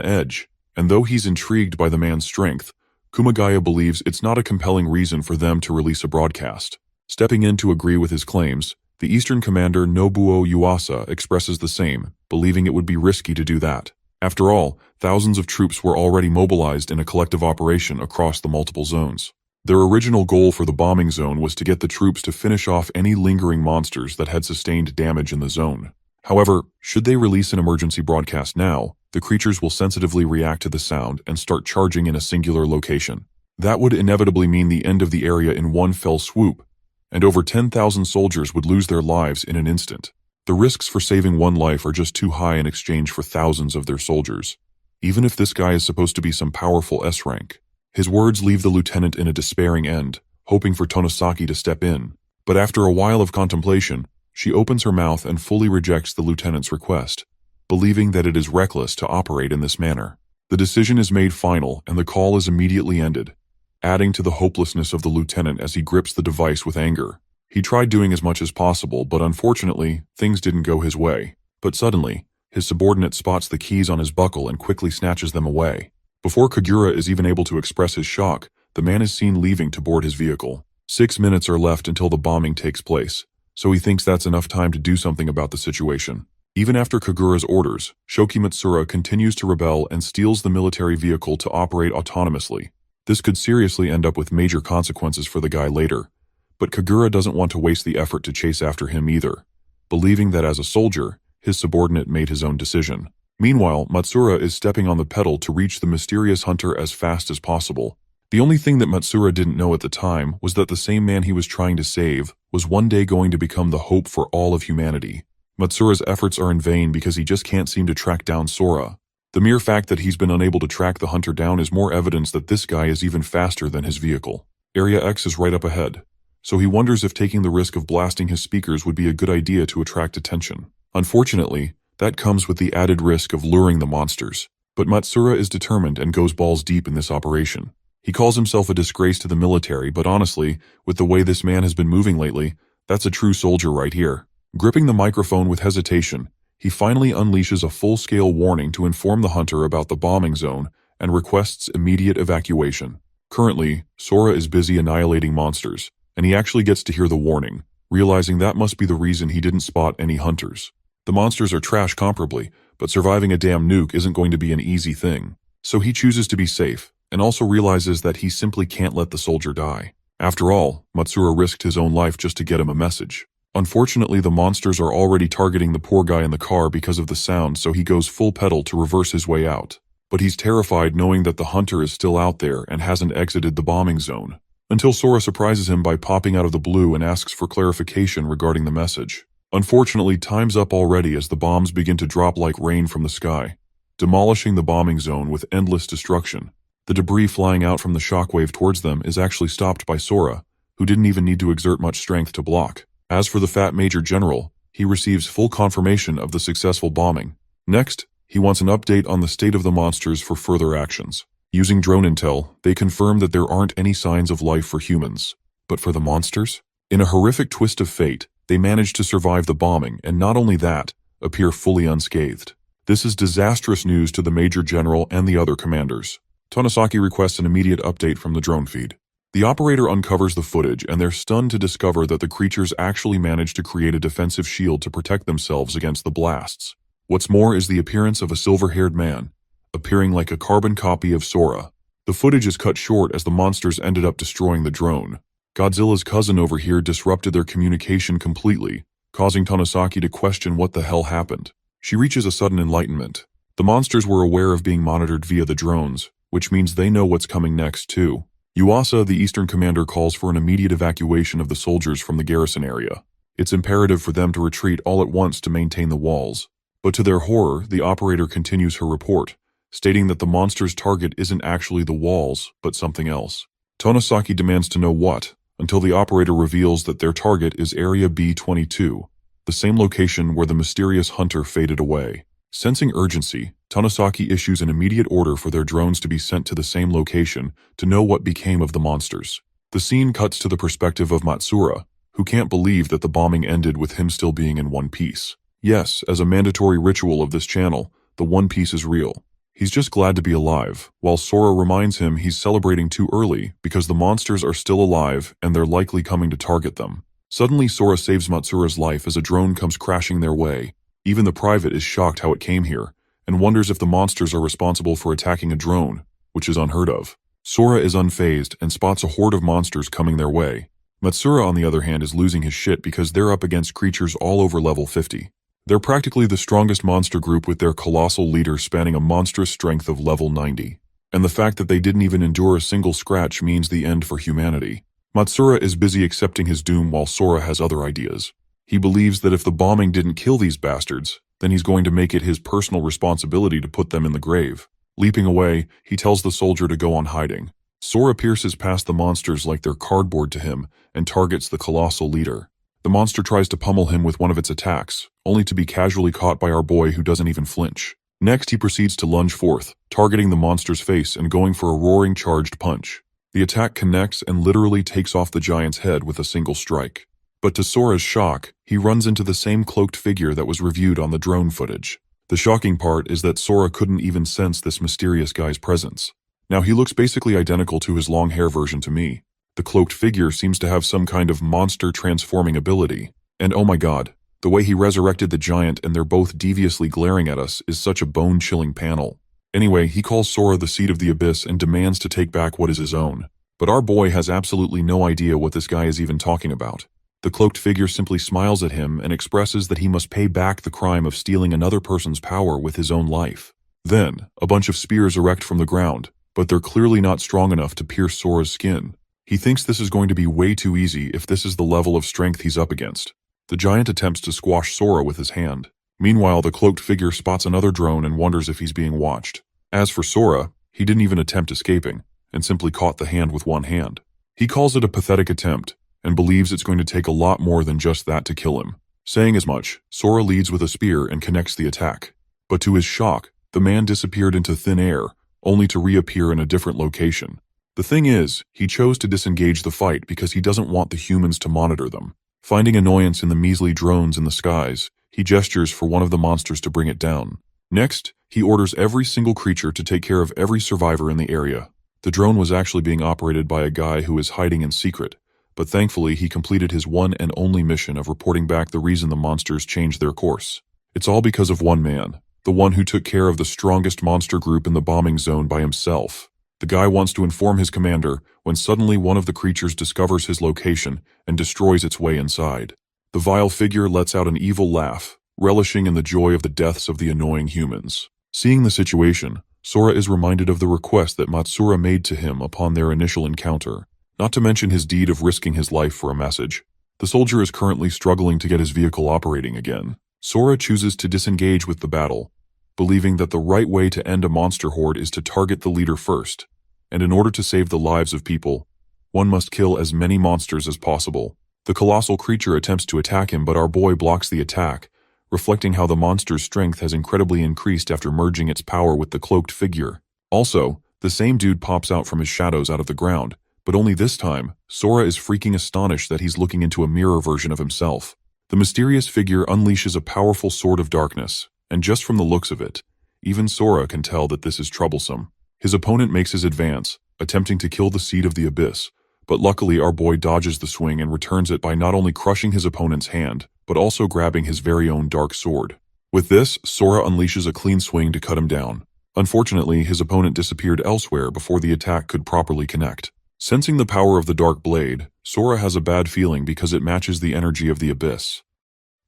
edge, and though he's intrigued by the man's strength, Kumagaya believes it's not a compelling reason for them to release a broadcast. Stepping in to agree with his claims, the Eastern commander Nobuo Yuasa expresses the same, believing it would be risky to do that. After all, thousands of troops were already mobilized in a collective operation across the multiple zones. Their original goal for the bombing zone was to get the troops to finish off any lingering monsters that had sustained damage in the zone. However, should they release an emergency broadcast now, the creatures will sensitively react to the sound and start charging in a singular location. That would inevitably mean the end of the area in one fell swoop, and over 10,000 soldiers would lose their lives in an instant. The risks for saving one life are just too high in exchange for thousands of their soldiers, even if this guy is supposed to be some powerful S rank. His words leave the lieutenant in a despairing end, hoping for Tonosaki to step in. But after a while of contemplation, she opens her mouth and fully rejects the lieutenant's request, believing that it is reckless to operate in this manner. The decision is made final, and the call is immediately ended, adding to the hopelessness of the lieutenant as he grips the device with anger. He tried doing as much as possible, but unfortunately, things didn't go his way. But suddenly, his subordinate spots the keys on his buckle and quickly snatches them away. Before Kagura is even able to express his shock, the man is seen leaving to board his vehicle. 6 minutes are left until the bombing takes place, so he thinks that's enough time to do something about the situation. Even after Kagura's orders, Shoki Matsura continues to rebel and steals the military vehicle to operate autonomously. This could seriously end up with major consequences for the guy later, but Kagura doesn't want to waste the effort to chase after him either, believing that as a soldier, his subordinate made his own decision. Meanwhile, Matsura is stepping on the pedal to reach the mysterious hunter as fast as possible. The only thing that Matsura didn't know at the time was that the same man he was trying to save was one day going to become the hope for all of humanity. Matsura's efforts are in vain because he just can't seem to track down Sora. The mere fact that he's been unable to track the hunter down is more evidence that this guy is even faster than his vehicle. Area X is right up ahead, so he wonders if taking the risk of blasting his speakers would be a good idea to attract attention. Unfortunately, that comes with the added risk of luring the monsters. But Matsura is determined and goes balls deep in this operation. He calls himself a disgrace to the military, but honestly, with the way this man has been moving lately, that's a true soldier right here. Gripping the microphone with hesitation, he finally unleashes a full-scale warning to inform the hunter about the bombing zone and requests immediate evacuation. Currently, Sora is busy annihilating monsters, and he actually gets to hear the warning, realizing that must be the reason he didn't spot any hunters. The monsters are trash comparably, but surviving a damn nuke isn't going to be an easy thing. So he chooses to be safe, and also realizes that he simply can't let the soldier die. After all, Matsura risked his own life just to get him a message. Unfortunately, the monsters are already targeting the poor guy in the car because of the sound, so he goes full pedal to reverse his way out. But he's terrified knowing that the hunter is still out there and hasn't exited the bombing zone. Until Sora surprises him by popping out of the blue and asks for clarification regarding the message. Unfortunately, time's up already as the bombs begin to drop like rain from the sky, demolishing the bombing zone with endless destruction. The debris flying out from the shockwave towards them is actually stopped by Sora, who didn't even need to exert much strength to block. As for the fat Major General, he receives full confirmation of the successful bombing. Next, he wants an update on the state of the monsters for further actions. Using drone intel, they confirm that there aren't any signs of life for humans. But for the monsters? In a horrific twist of fate, they manage to survive the bombing, and not only that, appear fully unscathed. This is disastrous news to the Major General and the other commanders. Tonosaki requests an immediate update from the drone feed. The operator uncovers the footage, and they're stunned to discover that the creatures actually managed to create a defensive shield to protect themselves against the blasts. What's more is the appearance of a silver-haired man, appearing like a carbon copy of Sora. The footage is cut short as the monsters ended up destroying the drone. Godzilla's cousin over here disrupted their communication completely, causing Tonosaki to question what the hell happened. She reaches a sudden enlightenment. The monsters were aware of being monitored via the drones, which means they know what's coming next too. Yuasa, the Eastern commander, calls for an immediate evacuation of the soldiers from the garrison area. It's imperative for them to retreat all at once to maintain the walls. But to their horror, the operator continues her report, stating that the monster's target isn't actually the walls, but something else. Tonosaki demands to know what, until the operator reveals that their target is Area B-22, the same location where the mysterious hunter faded away. Sensing urgency, Tonosaki issues an immediate order for their drones to be sent to the same location to know what became of the monsters. The scene cuts to the perspective of Matsura, who can't believe that the bombing ended with him still being in one piece. Yes, as a mandatory ritual of this channel, the One Piece is real. He's just glad to be alive, while Sora reminds him he's celebrating too early because the monsters are still alive and they're likely coming to target them. Suddenly, Sora saves Matsura's life as a drone comes crashing their way. Even the private is shocked how it came here, and wonders if the monsters are responsible for attacking a drone, which is unheard of. Sora is unfazed and spots a horde of monsters coming their way. Matsura, on the other hand, is losing his shit because they're up against creatures all over level 50. They're practically the strongest monster group with their colossal leader spanning a monstrous strength of level 90. And the fact that they didn't even endure a single scratch means the end for humanity. Matsura is busy accepting his doom while Sora has other ideas. He believes that if the bombing didn't kill these bastards, then he's going to make it his personal responsibility to put them in the grave. Leaping away, he tells the soldier to go on hiding. Sora pierces past the monsters like they're cardboard to him and targets the colossal leader. The monster tries to pummel him with one of its attacks, only to be casually caught by our boy who doesn't even flinch. Next, he proceeds to lunge forth, targeting the monster's face and going for a roaring charged punch. The attack connects and literally takes off the giant's head with a single strike. But to Sora's shock, he runs into the same cloaked figure that was reviewed on the drone footage. The shocking part is that Sora couldn't even sense this mysterious guy's presence. Now he looks basically identical to his long hair version to me. The cloaked figure seems to have some kind of monster transforming ability. And oh my god, the way he resurrected the giant and they're both deviously glaring at us is such a bone-chilling panel. Anyway, he calls Sora the Seed of the Abyss and demands to take back what is his own. But our boy has absolutely no idea what this guy is even talking about. The cloaked figure simply smiles at him and expresses that he must pay back the crime of stealing another person's power with his own life. Then, a bunch of spears erect from the ground, but they're clearly not strong enough to pierce Sora's skin. He thinks this is going to be way too easy if this is the level of strength he's up against. The giant attempts to squash Sora with his hand. Meanwhile, the cloaked figure spots another drone and wonders if he's being watched. As for Sora, he didn't even attempt escaping, and simply caught the hand with one hand. He calls it a pathetic attempt, and believes it's going to take a lot more than just that to kill him. Saying as much, Sora leads with a spear and connects the attack. But to his shock, the man disappeared into thin air, only to reappear in a different location. The thing is, he chose to disengage the fight because he doesn't want the humans to monitor them. Finding annoyance in the measly drones in the skies, he gestures for one of the monsters to bring it down. Next, he orders every single creature to take care of every survivor in the area. The drone was actually being operated by a guy who is hiding in secret, but thankfully he completed his one and only mission of reporting back the reason the monsters changed their course. It's all because of one man, the one who took care of the strongest monster group in the bombing zone by himself. The guy wants to inform his commander when suddenly one of the creatures discovers his location and destroys its way inside. The vile figure lets out an evil laugh, relishing in the joy of the deaths of the annoying humans. Seeing the situation, Sora is reminded of the request that Matsura made to him upon their initial encounter, not to mention his deed of risking his life for a message. The soldier is currently struggling to get his vehicle operating again. Sora chooses to disengage with the battle, believing that the right way to end a monster horde is to target the leader first, and in order to save the lives of people, one must kill as many monsters as possible. The colossal creature attempts to attack him, but our boy blocks the attack, reflecting how the monster's strength has incredibly increased after merging its power with the cloaked figure. Also, the same dude pops out from his shadows out of the ground, but only this time, Sora is freaking astonished that he's looking into a mirror version of himself. The mysterious figure unleashes a powerful sword of darkness, and just from the looks of it, even Sora can tell that this is troublesome. His opponent makes his advance, attempting to kill the Seed of the Abyss, but luckily our boy dodges the swing and returns it by not only crushing his opponent's hand, but also grabbing his very own dark sword. With this, Sora unleashes a clean swing to cut him down. Unfortunately, his opponent disappeared elsewhere before the attack could properly connect. Sensing the power of the dark blade, Sora has a bad feeling because it matches the energy of the Abyss.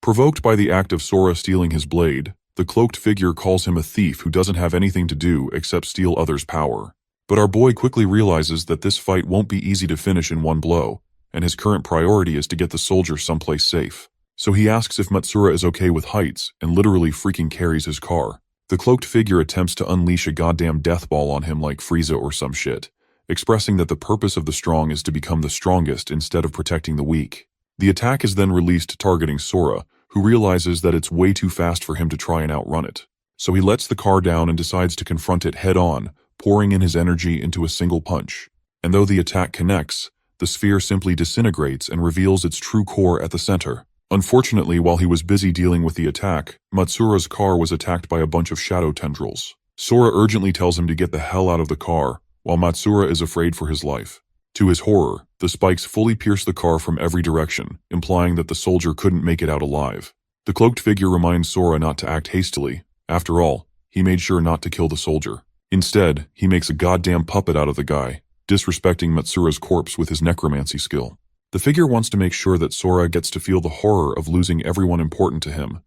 Provoked by the act of Sora stealing his blade, the cloaked figure calls him a thief who doesn't have anything to do except steal others' power. But our boy quickly realizes that this fight won't be easy to finish in one blow, and his current priority is to get the soldier someplace safe. So he asks if Matsura is okay with heights and literally freaking carries his car. The cloaked figure attempts to unleash a goddamn death ball on him like Frieza or some shit, expressing that the purpose of the strong is to become the strongest instead of protecting the weak. The attack is then released targeting Sora, who realizes that it's way too fast for him to try and outrun it. So he lets the car down and decides to confront it head-on, pouring in his energy into a single punch. And though the attack connects, the sphere simply disintegrates and reveals its true core at the center. Unfortunately, while he was busy dealing with the attack, Matsura's car was attacked by a bunch of shadow tendrils. Sora urgently tells him to get the hell out of the car, while Matsura is afraid for his life. To his horror, the spikes fully pierce the car from every direction, implying that the soldier couldn't make it out alive. The cloaked figure reminds Sora not to act hastily. After all, he made sure not to kill the soldier. Instead, he makes a goddamn puppet out of the guy, disrespecting Matsura's corpse with his necromancy skill. The figure wants to make sure that Sora gets to feel the horror of losing everyone important to him,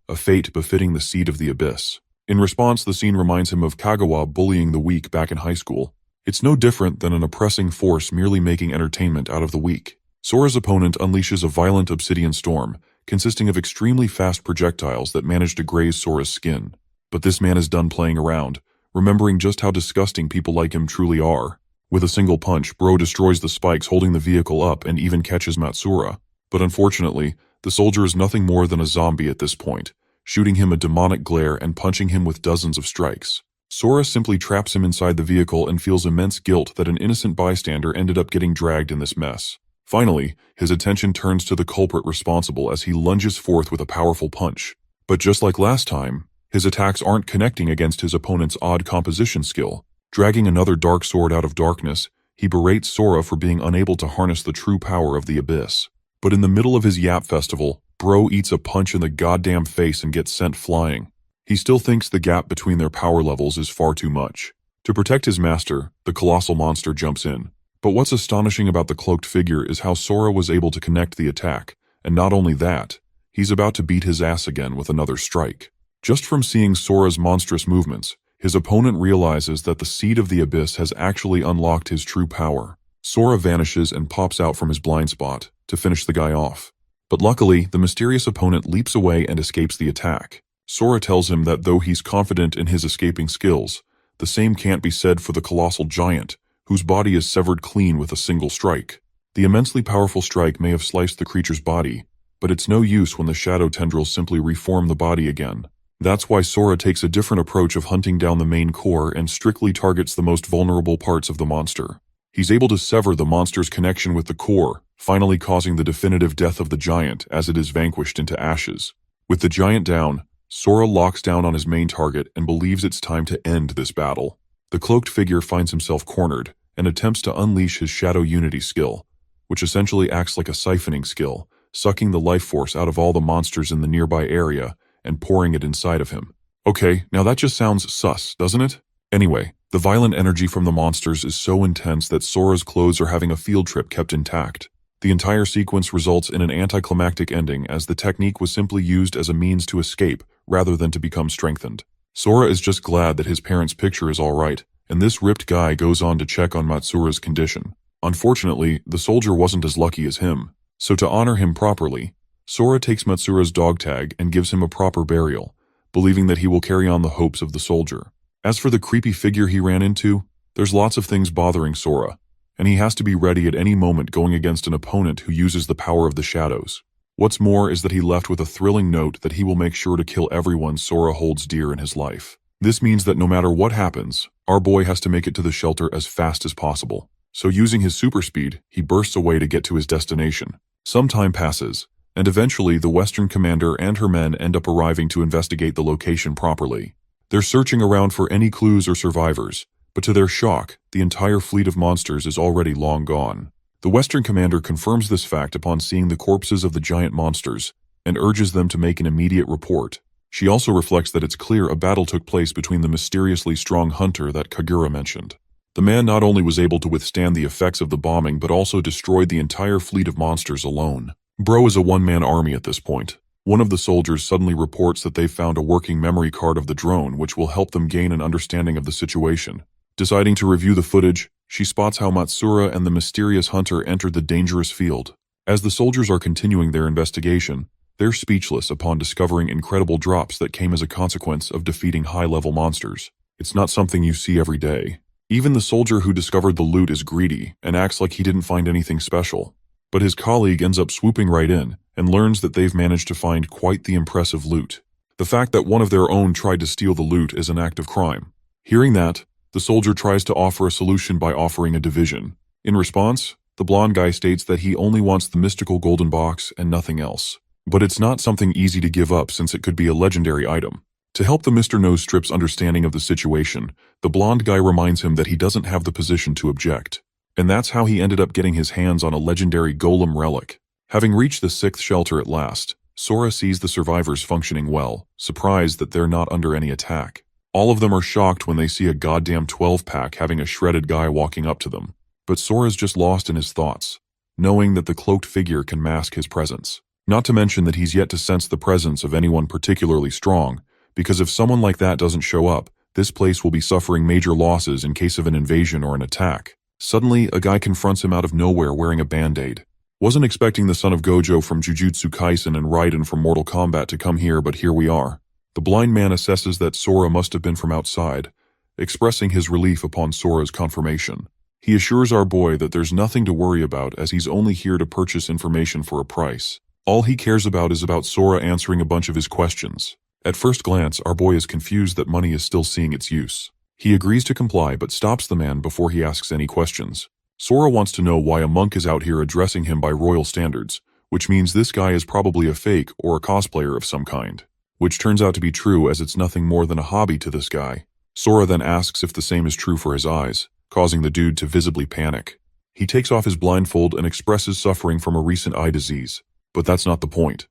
a fate befitting the Seed of the Abyss. In response, the scene reminds him of Kagawa bullying the weak back in high school. It's no different than an oppressing force merely making entertainment out of the weak. Sora's opponent unleashes a violent obsidian storm, consisting of extremely fast projectiles that manage to graze Sora's skin. But this man is done playing around, remembering just how disgusting people like him truly are. With a single punch, Bro destroys the spikes holding the vehicle up and even catches Matsura. But unfortunately, the soldier is nothing more than a zombie at this point, shooting him a demonic glare and punching him with dozens of strikes. Sora simply traps him inside the vehicle and feels immense guilt that an innocent bystander ended up getting dragged in this mess. Finally, his attention turns to the culprit responsible as he lunges forth with a powerful punch. But just like last time, his attacks aren't connecting against his opponent's odd composition skill. Dragging another dark sword out of darkness, he berates Sora for being unable to harness the true power of the Abyss. But in the middle of his Yap Festival, Bro eats a punch in the goddamn face and gets sent flying. He still thinks the gap between their power levels is far too much. To protect his master, the colossal monster jumps in. But what's astonishing about the cloaked figure is how Sora was able to connect the attack, and not only that, he's about to beat his ass again with another strike. Just from seeing Sora's monstrous movements, his opponent realizes that the Seed of the Abyss has actually unlocked his true power. Sora vanishes and pops out from his blind spot to finish the guy off. But luckily, the mysterious opponent leaps away and escapes the attack. Sora tells him that though he's confident in his escaping skills, the same can't be said for the colossal giant, whose body is severed clean with a single strike. The immensely powerful strike may have sliced the creature's body, but it's no use when the shadow tendrils simply reform the body again. That's why Sora takes a different approach of hunting down the main core and strictly targets the most vulnerable parts of the monster. He's able to sever the monster's connection with the core, finally causing the definitive death of the giant as it is vanquished into ashes. With the giant down, Sora locks down on his main target and believes it's time to end this battle. The cloaked figure finds himself cornered and attempts to unleash his Shadow Unity skill, which essentially acts like a siphoning skill, sucking the life force out of all the monsters in the nearby area and pouring it inside of him. Okay, now that just sounds sus, doesn't it? Anyway, the violent energy from the monsters is so intense that Sora's clothes are having a field trip kept intact. The entire sequence results in an anticlimactic ending as the technique was simply used as a means to escape rather than to become strengthened. Sora is just glad that his parents' picture is alright, and this ripped guy goes on to check on Matsura's condition. Unfortunately, the soldier wasn't as lucky as him, so to honor him properly, Sora takes Matsura's dog tag and gives him a proper burial, believing that he will carry on the hopes of the soldier. As for the creepy figure he ran into, there's lots of things bothering Sora, and he has to be ready at any moment going against an opponent who uses the power of the shadows. What's more is that he left with a thrilling note that he will make sure to kill everyone Sora holds dear in his life. This means that no matter what happens, our boy has to make it to the shelter as fast as possible. So using his super speed, he bursts away to get to his destination. Some time passes, and eventually the Western commander and her men end up arriving to investigate the location properly. They're searching around for any clues or survivors, but to their shock, the entire fleet of monsters is already long gone. The Western commander confirms this fact upon seeing the corpses of the giant monsters, and urges them to make an immediate report. She also reflects that it's clear a battle took place between the mysteriously strong hunter that Kagura mentioned. The man not only was able to withstand the effects of the bombing but also destroyed the entire fleet of monsters alone. Bro is a one-man army at this point. One of the soldiers suddenly reports that they've found a working memory card of the drone which will help them gain an understanding of the situation. Deciding to review the footage, she spots how Matsura and the mysterious hunter entered the dangerous field. As the soldiers are continuing their investigation, they're speechless upon discovering incredible drops that came as a consequence of defeating high-level monsters. It's not something you see every day. Even the soldier who discovered the loot is greedy and acts like he didn't find anything special. But his colleague ends up swooping right in and learns that they've managed to find quite the impressive loot. The fact that one of their own tried to steal the loot is an act of crime. Hearing that, the soldier tries to offer a solution by offering a division. In response, the blonde guy states that he only wants the mystical golden box and nothing else. But it's not something easy to give up since it could be a legendary item. To help the Mr. Nose Strip's understanding of the situation, the blonde guy reminds him that he doesn't have the position to object. And that's how he ended up getting his hands on a legendary golem relic. Having reached the 6th shelter at last, Sora sees the survivors functioning well, surprised that they're not under any attack. All of them are shocked when they see a goddamn 12-pack having a shredded guy walking up to them. But Sora's just lost in his thoughts, knowing that the cloaked figure can mask his presence. Not to mention that he's yet to sense the presence of anyone particularly strong, because if someone like that doesn't show up, this place will be suffering major losses in case of an invasion or an attack. Suddenly, a guy confronts him out of nowhere wearing a band-aid. Wasn't expecting the son of Gojo from Jujutsu Kaisen and Raiden from Mortal Kombat to come here, but here we are. The blind man assesses that Sora must have been from outside, expressing his relief upon Sora's confirmation. He assures our boy that there's nothing to worry about as he's only here to purchase information for a price. All he cares about is about Sora answering a bunch of his questions. At first glance, our boy is confused that money is still seeing its use. He agrees to comply but stops the man before he asks any questions. Sora wants to know why a monk is out here addressing him by royal standards, which means this guy is probably a fake or a cosplayer of some kind. Which turns out to be true as it's nothing more than a hobby to this guy. Sora then asks if the same is true for his eyes, causing the dude to visibly panic. He takes off his blindfold and expresses suffering from a recent eye disease, but that's not the point.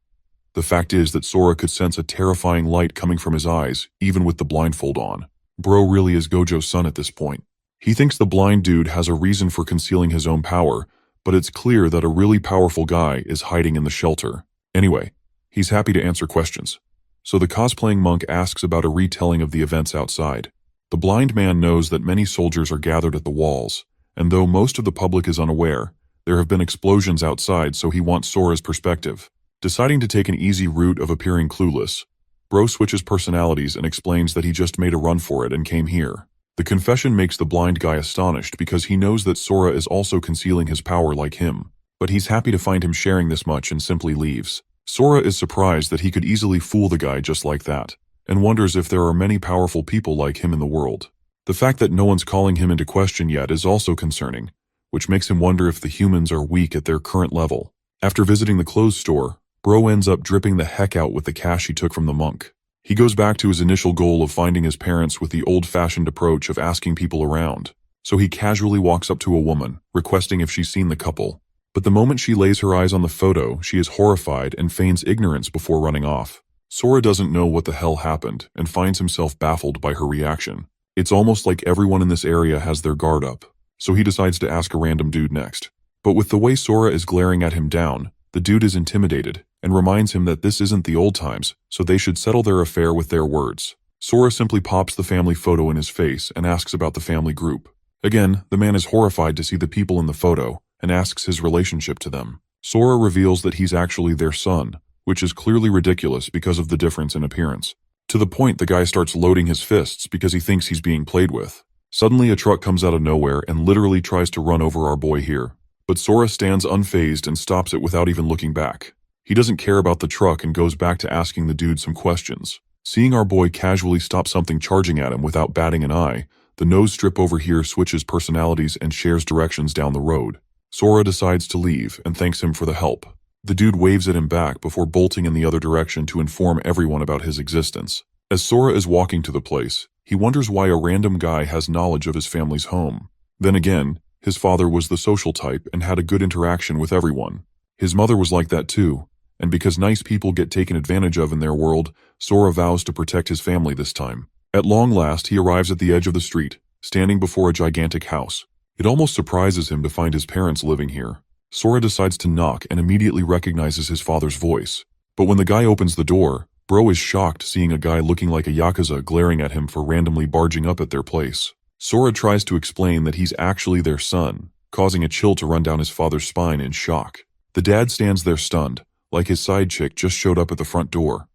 The fact is that Sora could sense a terrifying light coming from his eyes, even with the blindfold on. Bro really is Gojo's son at this point. He thinks the blind dude has a reason for concealing his own power, but it's clear that a really powerful guy is hiding in the shelter. Anyway, he's happy to answer questions. So the cosplaying monk asks about a retelling of the events outside. The blind man knows that many soldiers are gathered at the walls, and though most of the public is unaware, there have been explosions outside, so he wants Sora's perspective. Deciding to take an easy route of appearing clueless, Bro switches personalities and explains that he just made a run for it and came here. The confession makes the blind guy astonished because he knows that Sora is also concealing his power like him. But he's happy to find him sharing this much and simply leaves. Sora is surprised that he could easily fool the guy just like that, and wonders if there are many powerful people like him in the world. The fact that no one's calling him into question yet is also concerning, which makes him wonder if the humans are weak at their current level. After visiting the clothes store, Bro ends up dripping the heck out with the cash he took from the monk. He goes back to his initial goal of finding his parents with the old-fashioned approach of asking people around. So he casually walks up to a woman, requesting if she's seen the couple. But the moment she lays her eyes on the photo, she is horrified and feigns ignorance before running off. Sora doesn't know what the hell happened and finds himself baffled by her reaction. It's almost like everyone in this area has their guard up, so he decides to ask a random dude next. But with the way Sora is glaring at him down, the dude is intimidated and reminds him that this isn't the old times, so they should settle their affair with their words. Sora simply pops the family photo in his face and asks about the family group. Again, the man is horrified to see the people in the photo and asks his relationship to them. Sora reveals that he's actually their son, which is clearly ridiculous because of the difference in appearance. To the point the guy starts loading his fists because he thinks he's being played with. Suddenly a truck comes out of nowhere and literally tries to run over our boy here. But Sora stands unfazed and stops it without even looking back. He doesn't care about the truck and goes back to asking the dude some questions. Seeing our boy casually stop something charging at him without batting an eye, the nose strip over here switches personalities and shares directions down the road. Sora decides to leave and thanks him for the help. The dude waves at him back before bolting in the other direction to inform everyone about his existence. As Sora is walking to the place, he wonders why a random guy has knowledge of his family's home. Then again, his father was the social type and had a good interaction with everyone. His mother was like that too, and because nice people get taken advantage of in their world, Sora vows to protect his family this time. At long last, he arrives at the edge of the street, standing before a gigantic house. It almost surprises him to find his parents living here. Sora decides to knock and immediately recognizes his father's voice. But when the guy opens the door, Bro is shocked seeing a guy looking like a yakuza glaring at him for randomly barging up at their place. Sora tries to explain that he's actually their son, causing a chill to run down his father's spine in shock. The dad stands there stunned, like his side chick just showed up at the front door.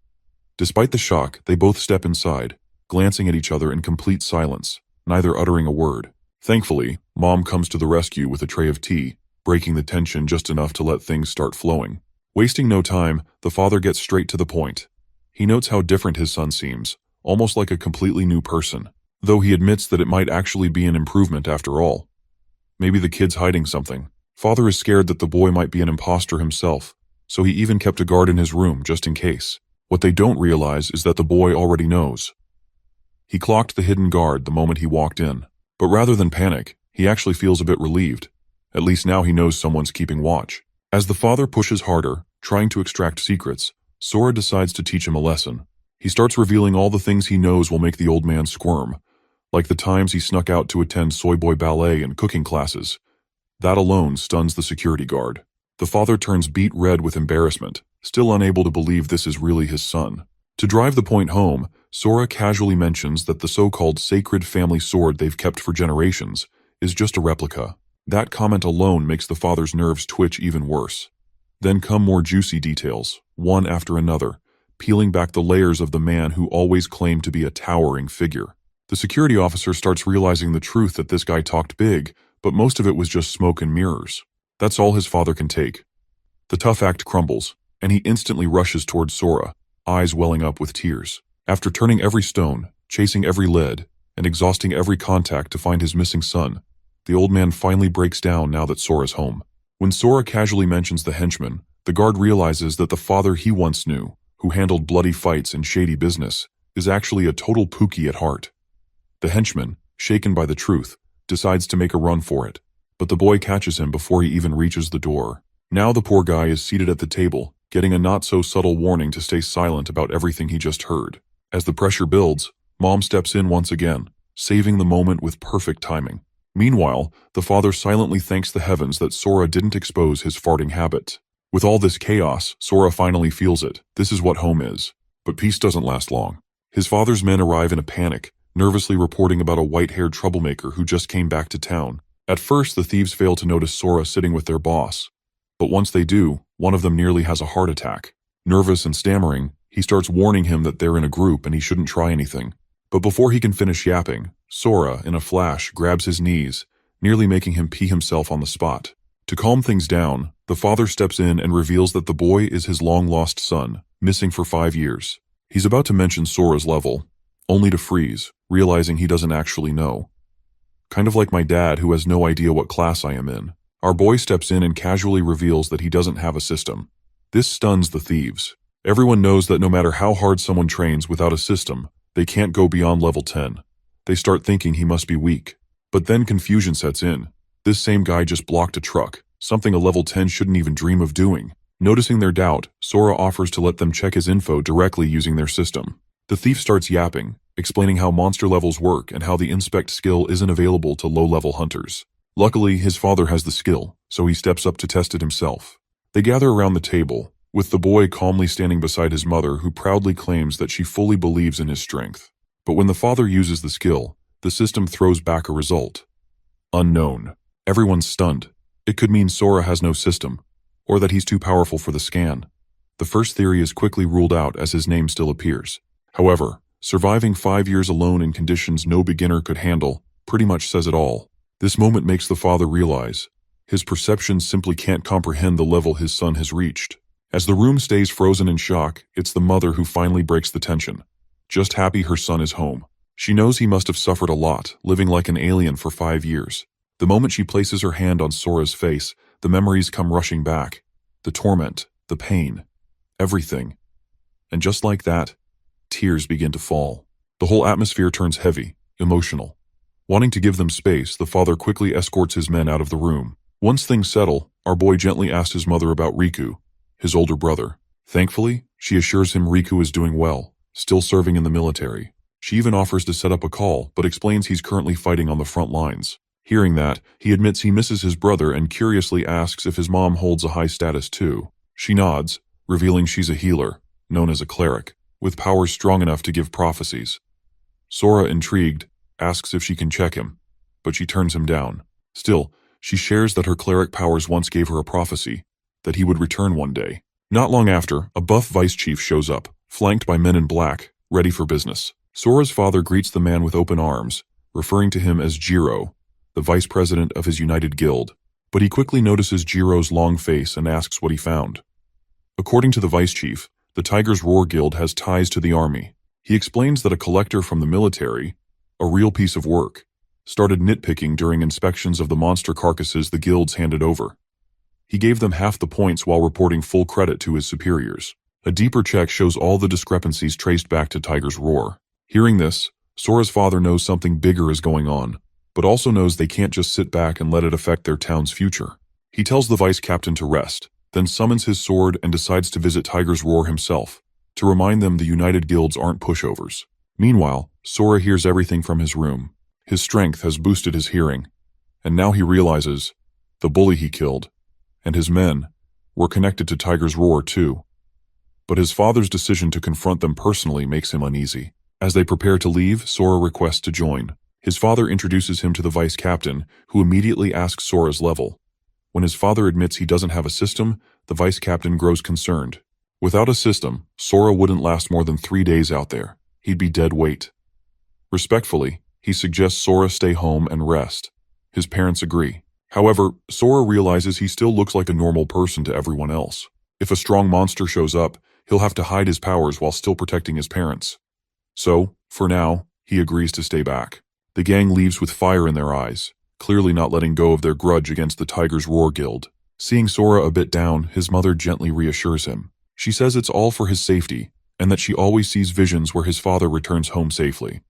Despite the shock, they both step inside, glancing at each other in complete silence, neither uttering a word. Thankfully, Mom comes to the rescue with a tray of tea, breaking the tension just enough to let things start flowing. Wasting no time, the father gets straight to the point. He notes how different his son seems, almost like a completely new person, though he admits that it might actually be an improvement after all. Maybe the kid's hiding something. Father is scared that the boy might be an imposter himself, so he even kept a guard in his room just in case. What they don't realize is that the boy already knows. He clocked the hidden guard the moment he walked in, but rather than panic, he actually feels a bit relieved. At least now he knows someone's keeping watch. As the father pushes harder, trying to extract secrets, Sora decides to teach him a lesson. He starts revealing all the things he knows will make the old man squirm, like the times he snuck out to attend soy boy ballet and cooking classes. That alone stuns the security guard. The father turns beet red with embarrassment, still unable to believe this is really his son. To drive the point home, Sora casually mentions that the so-called sacred family sword they've kept for generations is just a replica. That comment alone makes the father's nerves twitch even worse. Then come more juicy details, one after another, peeling back the layers of the man who always claimed to be a towering figure. The security officer starts realizing the truth that this guy talked big, but most of it was just smoke and mirrors. That's all his father can take. The tough act crumbles, and he instantly rushes towards Sora, eyes welling up with tears. After turning every stone, chasing every lead, and exhausting every contact to find his missing son, the old man finally breaks down now that Sora's home. When Sora casually mentions the henchman, the guard realizes that the father he once knew, who handled bloody fights and shady business, is actually a total pookie at heart. The henchman, shaken by the truth, decides to make a run for it, but the boy catches him before he even reaches the door. Now the poor guy is seated at the table, getting a not-so-subtle warning to stay silent about everything he just heard. As the pressure builds, Mom steps in once again, saving the moment with perfect timing. Meanwhile, the father silently thanks the heavens that Sora didn't expose his farting habit. With all this chaos, Sora finally feels it. This is what home is. But peace doesn't last long. His father's men arrive in a panic, nervously reporting about a white-haired troublemaker who just came back to town. At first, the thieves fail to notice Sora sitting with their boss. But once they do, one of them nearly has a heart attack. Nervous and stammering, He starts warning him that they're in a group and he shouldn't try anything. But before he can finish yapping, Sora, in a flash, grabs his knees, nearly making him pee himself on the spot. To calm things down, the father steps in and reveals that the boy is his long-lost son, missing for 5 years. He's about to mention Sora's level, only to freeze, realizing he doesn't actually know. Kind of like my dad, who has no idea what class I am in. Our boy steps in and casually reveals that he doesn't have a system. This stuns the thieves. Everyone knows that no matter how hard someone trains without a system, they can't go beyond level 10. They start thinking he must be weak. But then confusion sets in. This same guy just blocked a truck, something a level 10 shouldn't even dream of doing. Noticing their doubt, Sora offers to let them check his info directly using their system. The thief starts yapping, explaining how monster levels work and how the inspect skill isn't available to low-level hunters. Luckily, his father has the skill, so he steps up to test it himself. They gather around the table, with the boy calmly standing beside his mother, who proudly claims that she fully believes in his strength. But when the father uses the skill, the system throws back a result. Unknown. Everyone's stunned. It could mean Sora has no system, or that he's too powerful for the scan. The first theory is quickly ruled out as his name still appears. However, surviving 5 years alone in conditions no beginner could handle pretty much says it all. This moment makes the father realize his perceptions simply can't comprehend the level his son has reached. As the room stays frozen in shock, it's the mother who finally breaks the tension. Just happy her son is home. She knows he must have suffered a lot, living like an alien for 5 years. The moment she places her hand on Sora's face, the memories come rushing back. The torment, the pain, everything. And just like that, tears begin to fall. The whole atmosphere turns heavy, emotional. Wanting to give them space, the father quickly escorts his men out of the room. Once things settle, our boy gently asks his mother about Riku, his older brother. Thankfully, she assures him Riku is doing well, still serving in the military. She even offers to set up a call, but explains he's currently fighting on the front lines. Hearing that, he admits he misses his brother and curiously asks if his mom holds a high status too. She nods, revealing she's a healer, known as a cleric, with powers strong enough to give prophecies. Sora, intrigued, asks if she can check him, but she turns him down. Still, she shares that her cleric powers once gave her a prophecy, that he would return one day. Not long after, a buff vice chief shows up, flanked by men in black, ready for business. Sora's father greets the man with open arms, referring to him as Jiro, the vice president of his united guild, but he quickly notices Jiro's long face and asks what he found. According to the vice chief, the Tiger's Roar Guild has ties to the army. He explains that a collector from the military, a real piece of work, started nitpicking during inspections of the monster carcasses the guilds handed over. He gave them half the points while reporting full credit to his superiors. A deeper check shows all the discrepancies traced back to Tiger's Roar. Hearing this, Sora's father knows something bigger is going on, but also knows they can't just sit back and let it affect their town's future. He tells the vice captain to rest, then summons his sword and decides to visit Tiger's Roar himself, to remind them the united guilds aren't pushovers. Meanwhile, Sora hears everything from his room. His strength has boosted his hearing, and now he realizes the bully he killed, and his men, were connected to Tiger's Roar too. But his father's decision to confront them personally makes him uneasy. As they prepare to leave, Sora requests to join. His father introduces him to the vice captain, who immediately asks Sora's level. When his father admits he doesn't have a system, the vice captain grows concerned. Without a system, Sora wouldn't last more than 3 days out there. He'd be dead weight. Respectfully, he suggests Sora stay home and rest. His parents agree. However, Sora realizes he still looks like a normal person to everyone else. If a strong monster shows up, he'll have to hide his powers while still protecting his parents. So, for now, he agrees to stay back. The gang leaves with fire in their eyes, clearly not letting go of their grudge against the Tiger's Roar Guild. Seeing Sora a bit down, his mother gently reassures him. She says it's all for his safety, and that she always sees visions where his father returns home safely.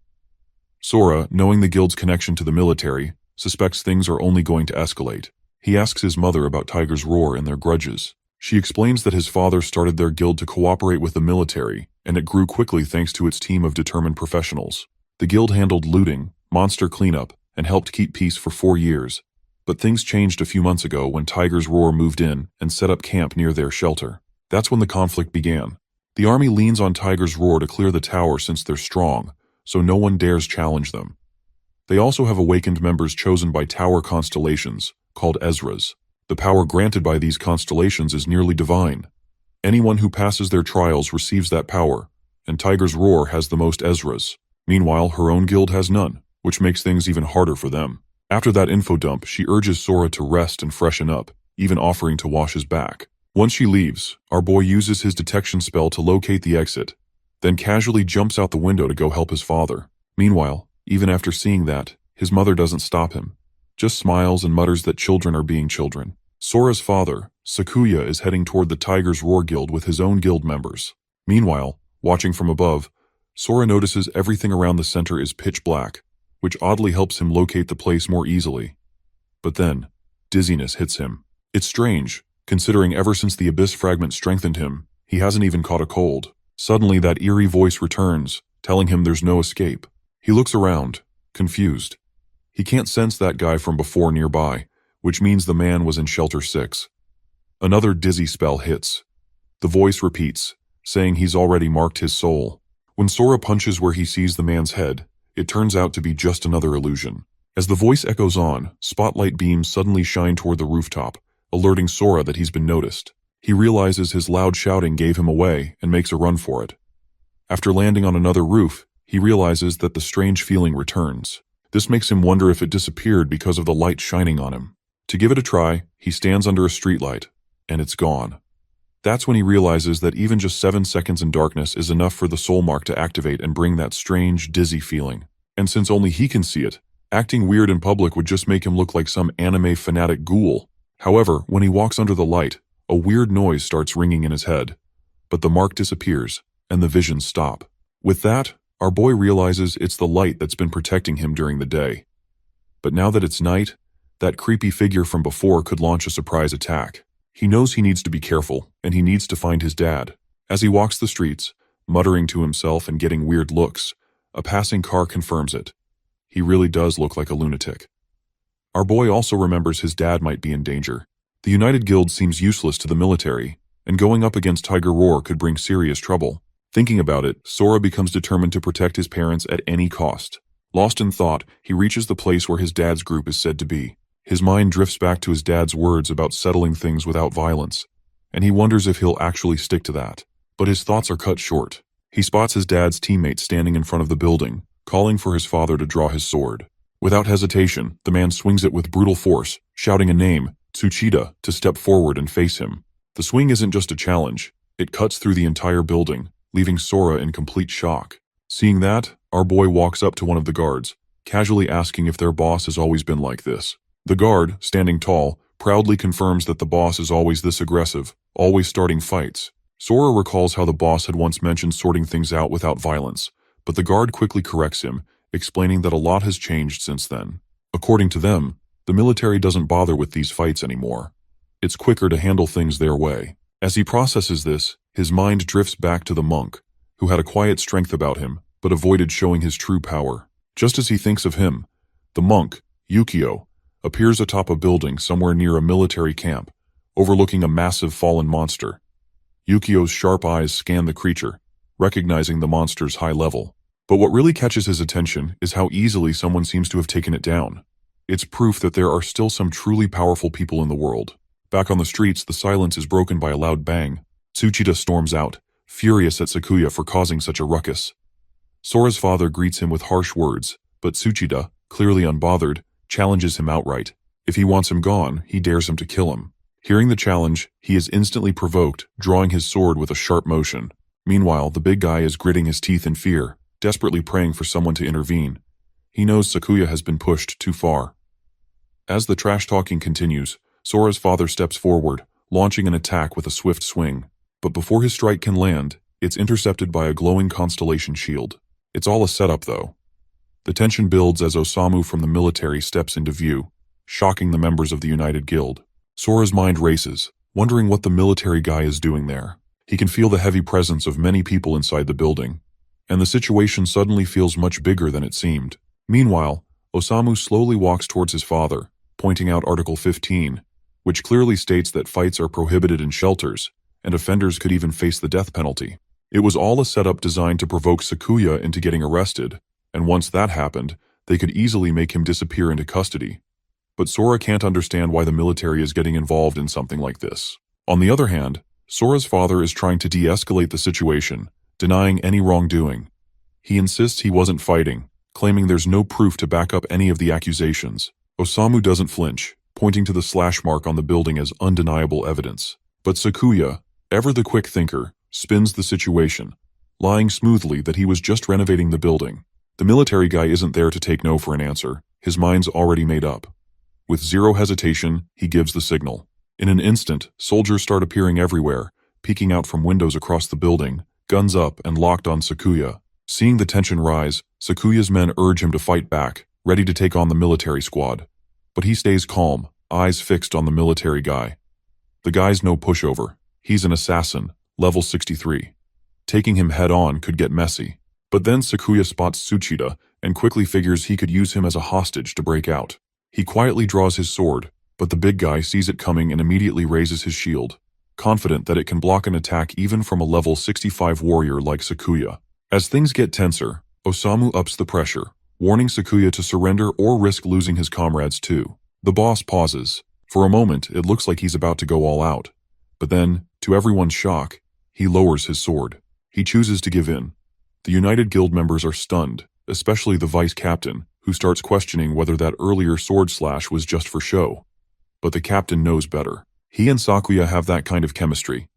Sora, knowing the guild's connection to the military, suspects things are only going to escalate. He asks his mother about Tiger's Roar and their grudges. She explains that his father started their guild to cooperate with the military, and it grew quickly thanks to its team of determined professionals. The guild handled looting, monster cleanup, and helped keep peace for 4 years. But things changed a few months ago when Tiger's Roar moved in and set up camp near their shelter. That's when the conflict began. The army leans on Tiger's Roar to clear the tower since they're strong, so no one dares challenge them. They also have awakened members chosen by tower constellations, called Ezras. The power granted by these constellations is nearly divine. Anyone who passes their trials receives that power, and Tiger's Roar has the most Ezras. Meanwhile, her own guild has none, which makes things even harder for them. After that info dump, she urges Sora to rest and freshen up, even offering to wash his back. Once she leaves, our boy uses his detection spell to locate the exit, then casually jumps out the window to go help his father. Meanwhile, even after seeing that, his mother doesn't stop him, just smiles and mutters that children are being children. Sora's father, Sakuya, is heading toward the Tiger's Roar Guild with his own guild members. Meanwhile, watching from above, Sora notices everything around the center is pitch black, which oddly helps him locate the place more easily. But then, dizziness hits him. It's strange, considering ever since the Abyss fragment strengthened him, he hasn't even caught a cold. Suddenly that eerie voice returns, telling him there's no escape. He looks around, confused. He can't sense that guy from before nearby, which means the man was in Shelter 6. Another dizzy spell hits. The voice repeats, saying he's already marked his soul. When Sora punches where he sees the man's head, it turns out to be just another illusion. As the voice echoes on, spotlight beams suddenly shine toward the rooftop, alerting Sora that he's been noticed. He realizes his loud shouting gave him away and makes a run for it. After landing on another roof, he realizes that the strange feeling returns. This makes him wonder if it disappeared because of the light shining on him. To give it a try, he stands under a streetlight, and it's gone. That's when he realizes that even just 7 seconds in darkness is enough for the soul mark to activate and bring that strange, dizzy feeling. And since only he can see it, acting weird in public would just make him look like some anime fanatic ghoul. However, when he walks under the light, a weird noise starts ringing in his head. But the mark disappears, and the visions stop. With that, our boy realizes it's the light that's been protecting him during the day. But now that it's night, that creepy figure from before could launch a surprise attack. He knows he needs to be careful, and he needs to find his dad. As he walks the streets, muttering to himself and getting weird looks, a passing car confirms it. He really does look like a lunatic. Our boy also remembers his dad might be in danger. The United Guild seems useless to the military, and going up against Tiger Roar could bring serious trouble. Thinking about it, Sora becomes determined to protect his parents at any cost. Lost in thought, he reaches the place where his dad's group is said to be. His mind drifts back to his dad's words about settling things without violence, and he wonders if he'll actually stick to that. But his thoughts are cut short. He spots his dad's teammate standing in front of the building, calling for his father to draw his sword. Without hesitation, the man swings it with brutal force, shouting a name, Tsuchida, to step forward and face him. The swing isn't just a challenge, it cuts through the entire building, leaving Sora in complete shock. Seeing that, our boy walks up to one of the guards, casually asking if their boss has always been like this. The guard, standing tall, proudly confirms that the boss is always this aggressive, always starting fights. Sora recalls how the boss had once mentioned sorting things out without violence, but the guard quickly corrects him, explaining that a lot has changed since then. According to them, the military doesn't bother with these fights anymore. It's quicker to handle things their way. As he processes this, his mind drifts back to the monk, who had a quiet strength about him, but avoided showing his true power. Just as he thinks of him, the monk, Yukio, appears atop a building somewhere near a military camp, overlooking a massive fallen monster. Yukio's sharp eyes scan the creature, recognizing the monster's high level. But what really catches his attention is how easily someone seems to have taken it down. It's proof that there are still some truly powerful people in the world. Back on the streets, the silence is broken by a loud bang. Tsuchida storms out, furious at Sakuya for causing such a ruckus. Sora's father greets him with harsh words, but Tsuchida, clearly unbothered, challenges him outright. If he wants him gone, he dares him to kill him. Hearing the challenge, he is instantly provoked, drawing his sword with a sharp motion. Meanwhile, the big guy is gritting his teeth in fear, desperately praying for someone to intervene. He knows Sakuya has been pushed too far. As the trash-talking continues, Sora's father steps forward, launching an attack with a swift swing. But before his strike can land, it's intercepted by a glowing constellation shield. It's all a setup, though. The tension builds as Osamu from the military steps into view, shocking the members of the United Guild. Sora's mind races, wondering what the military guy is doing there. He can feel the heavy presence of many people inside the building, and the situation suddenly feels much bigger than it seemed. Meanwhile, Osamu slowly walks towards his father, pointing out Article 15, which clearly states that fights are prohibited in shelters, and offenders could even face the death penalty. It was all a setup designed to provoke Sakuya into getting arrested, and once that happened, they could easily make him disappear into custody. But Sora can't understand why the military is getting involved in something like this. On the other hand, Sora's father is trying to de-escalate the situation, denying any wrongdoing. He insists he wasn't fighting, claiming there's no proof to back up any of the accusations. Osamu doesn't flinch, pointing to the slash mark on the building as undeniable evidence. But Sakuya, ever the quick thinker, spins the situation, lying smoothly that he was just renovating the building. The military guy isn't there to take no for an answer. His mind's already made up. With zero hesitation, he gives the signal. In an instant, soldiers start appearing everywhere, peeking out from windows across the building, guns up and locked on Sakuya. Seeing the tension rise, Sakuya's men urge him to fight back, ready to take on the military squad. But he stays calm, eyes fixed on the military guy. The guy's no pushover. He's an assassin, level 63. Taking him head-on could get messy. But then Sakuya spots Tsuchida and quickly figures he could use him as a hostage to break out. He quietly draws his sword, but the big guy sees it coming and immediately raises his shield, confident that it can block an attack even from a level 65 warrior like Sakuya. As things get tenser, Osamu ups the pressure, warning Sakuya to surrender or risk losing his comrades too. The boss pauses. For a moment, it looks like he's about to go all out. But then, to everyone's shock, he lowers his sword. He chooses to give in. The United Guild members are stunned, especially the vice captain, who starts questioning whether that earlier sword slash was just for show. But the captain knows better. He and Sakuya have that kind of chemistry.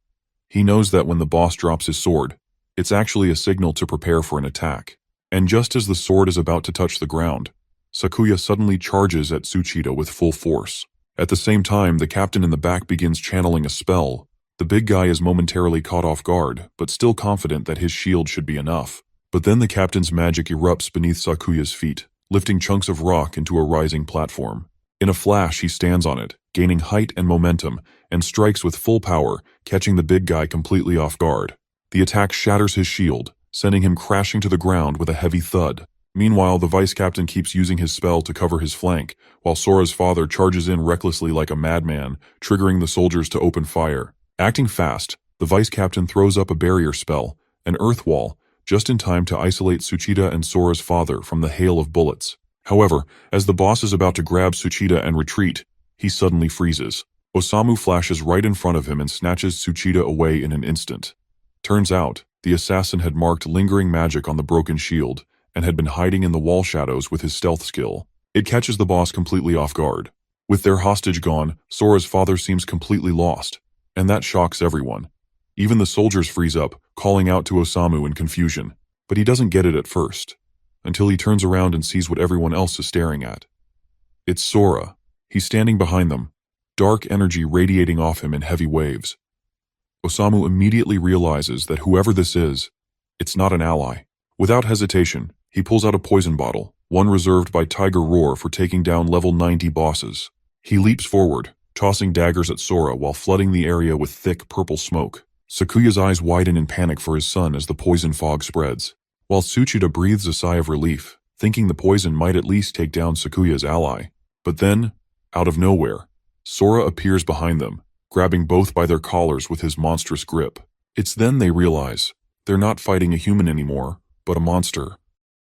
He knows that when the boss drops his sword, it's actually a signal to prepare for an attack. And just as the sword is about to touch the ground, Sakuya suddenly charges at Tsuchida with full force. At the same time, the captain in the back begins channeling a spell. The big guy is momentarily caught off guard, but still confident that his shield should be enough. But then the captain's magic erupts beneath Sakuya's feet, lifting chunks of rock into a rising platform. In a flash, he stands on it, gaining height and momentum, and strikes with full power, catching the big guy completely off guard. The attack shatters his shield, sending him crashing to the ground with a heavy thud. Meanwhile, the vice captain keeps using his spell to cover his flank, while Sora's father charges in recklessly like a madman, triggering the soldiers to open fire. Acting fast, the vice captain throws up a barrier spell, an earth wall, just in time to isolate Tsuchida and Sora's father from the hail of bullets. However, as the boss is about to grab Tsuchida and retreat, he suddenly freezes. Osamu flashes right in front of him and snatches Tsuchida away in an instant. Turns out, the assassin had marked lingering magic on the broken shield, and had been hiding in the wall shadows with his stealth skill. It catches the boss completely off guard. With their hostage gone, Sora's father seems completely lost, and that shocks everyone. Even the soldiers freeze up, calling out to Osamu in confusion. But he doesn't get it at first, until he turns around and sees what everyone else is staring at. It's Sora. He's standing behind them, dark energy radiating off him in heavy waves. Osamu immediately realizes that whoever this is, it's not an ally. Without hesitation, he pulls out a poison bottle, one reserved by Tiger Roar for taking down level 90 bosses. He leaps forward, tossing daggers at Sora while flooding the area with thick purple smoke. Sakuya's eyes widen in panic for his son as the poison fog spreads, while Tsuchida breathes a sigh of relief, thinking the poison might at least take down Sakuya's ally. But then, out of nowhere, Sora appears behind them, grabbing both by their collars with his monstrous grip. It's then they realize they're not fighting a human anymore, but a monster.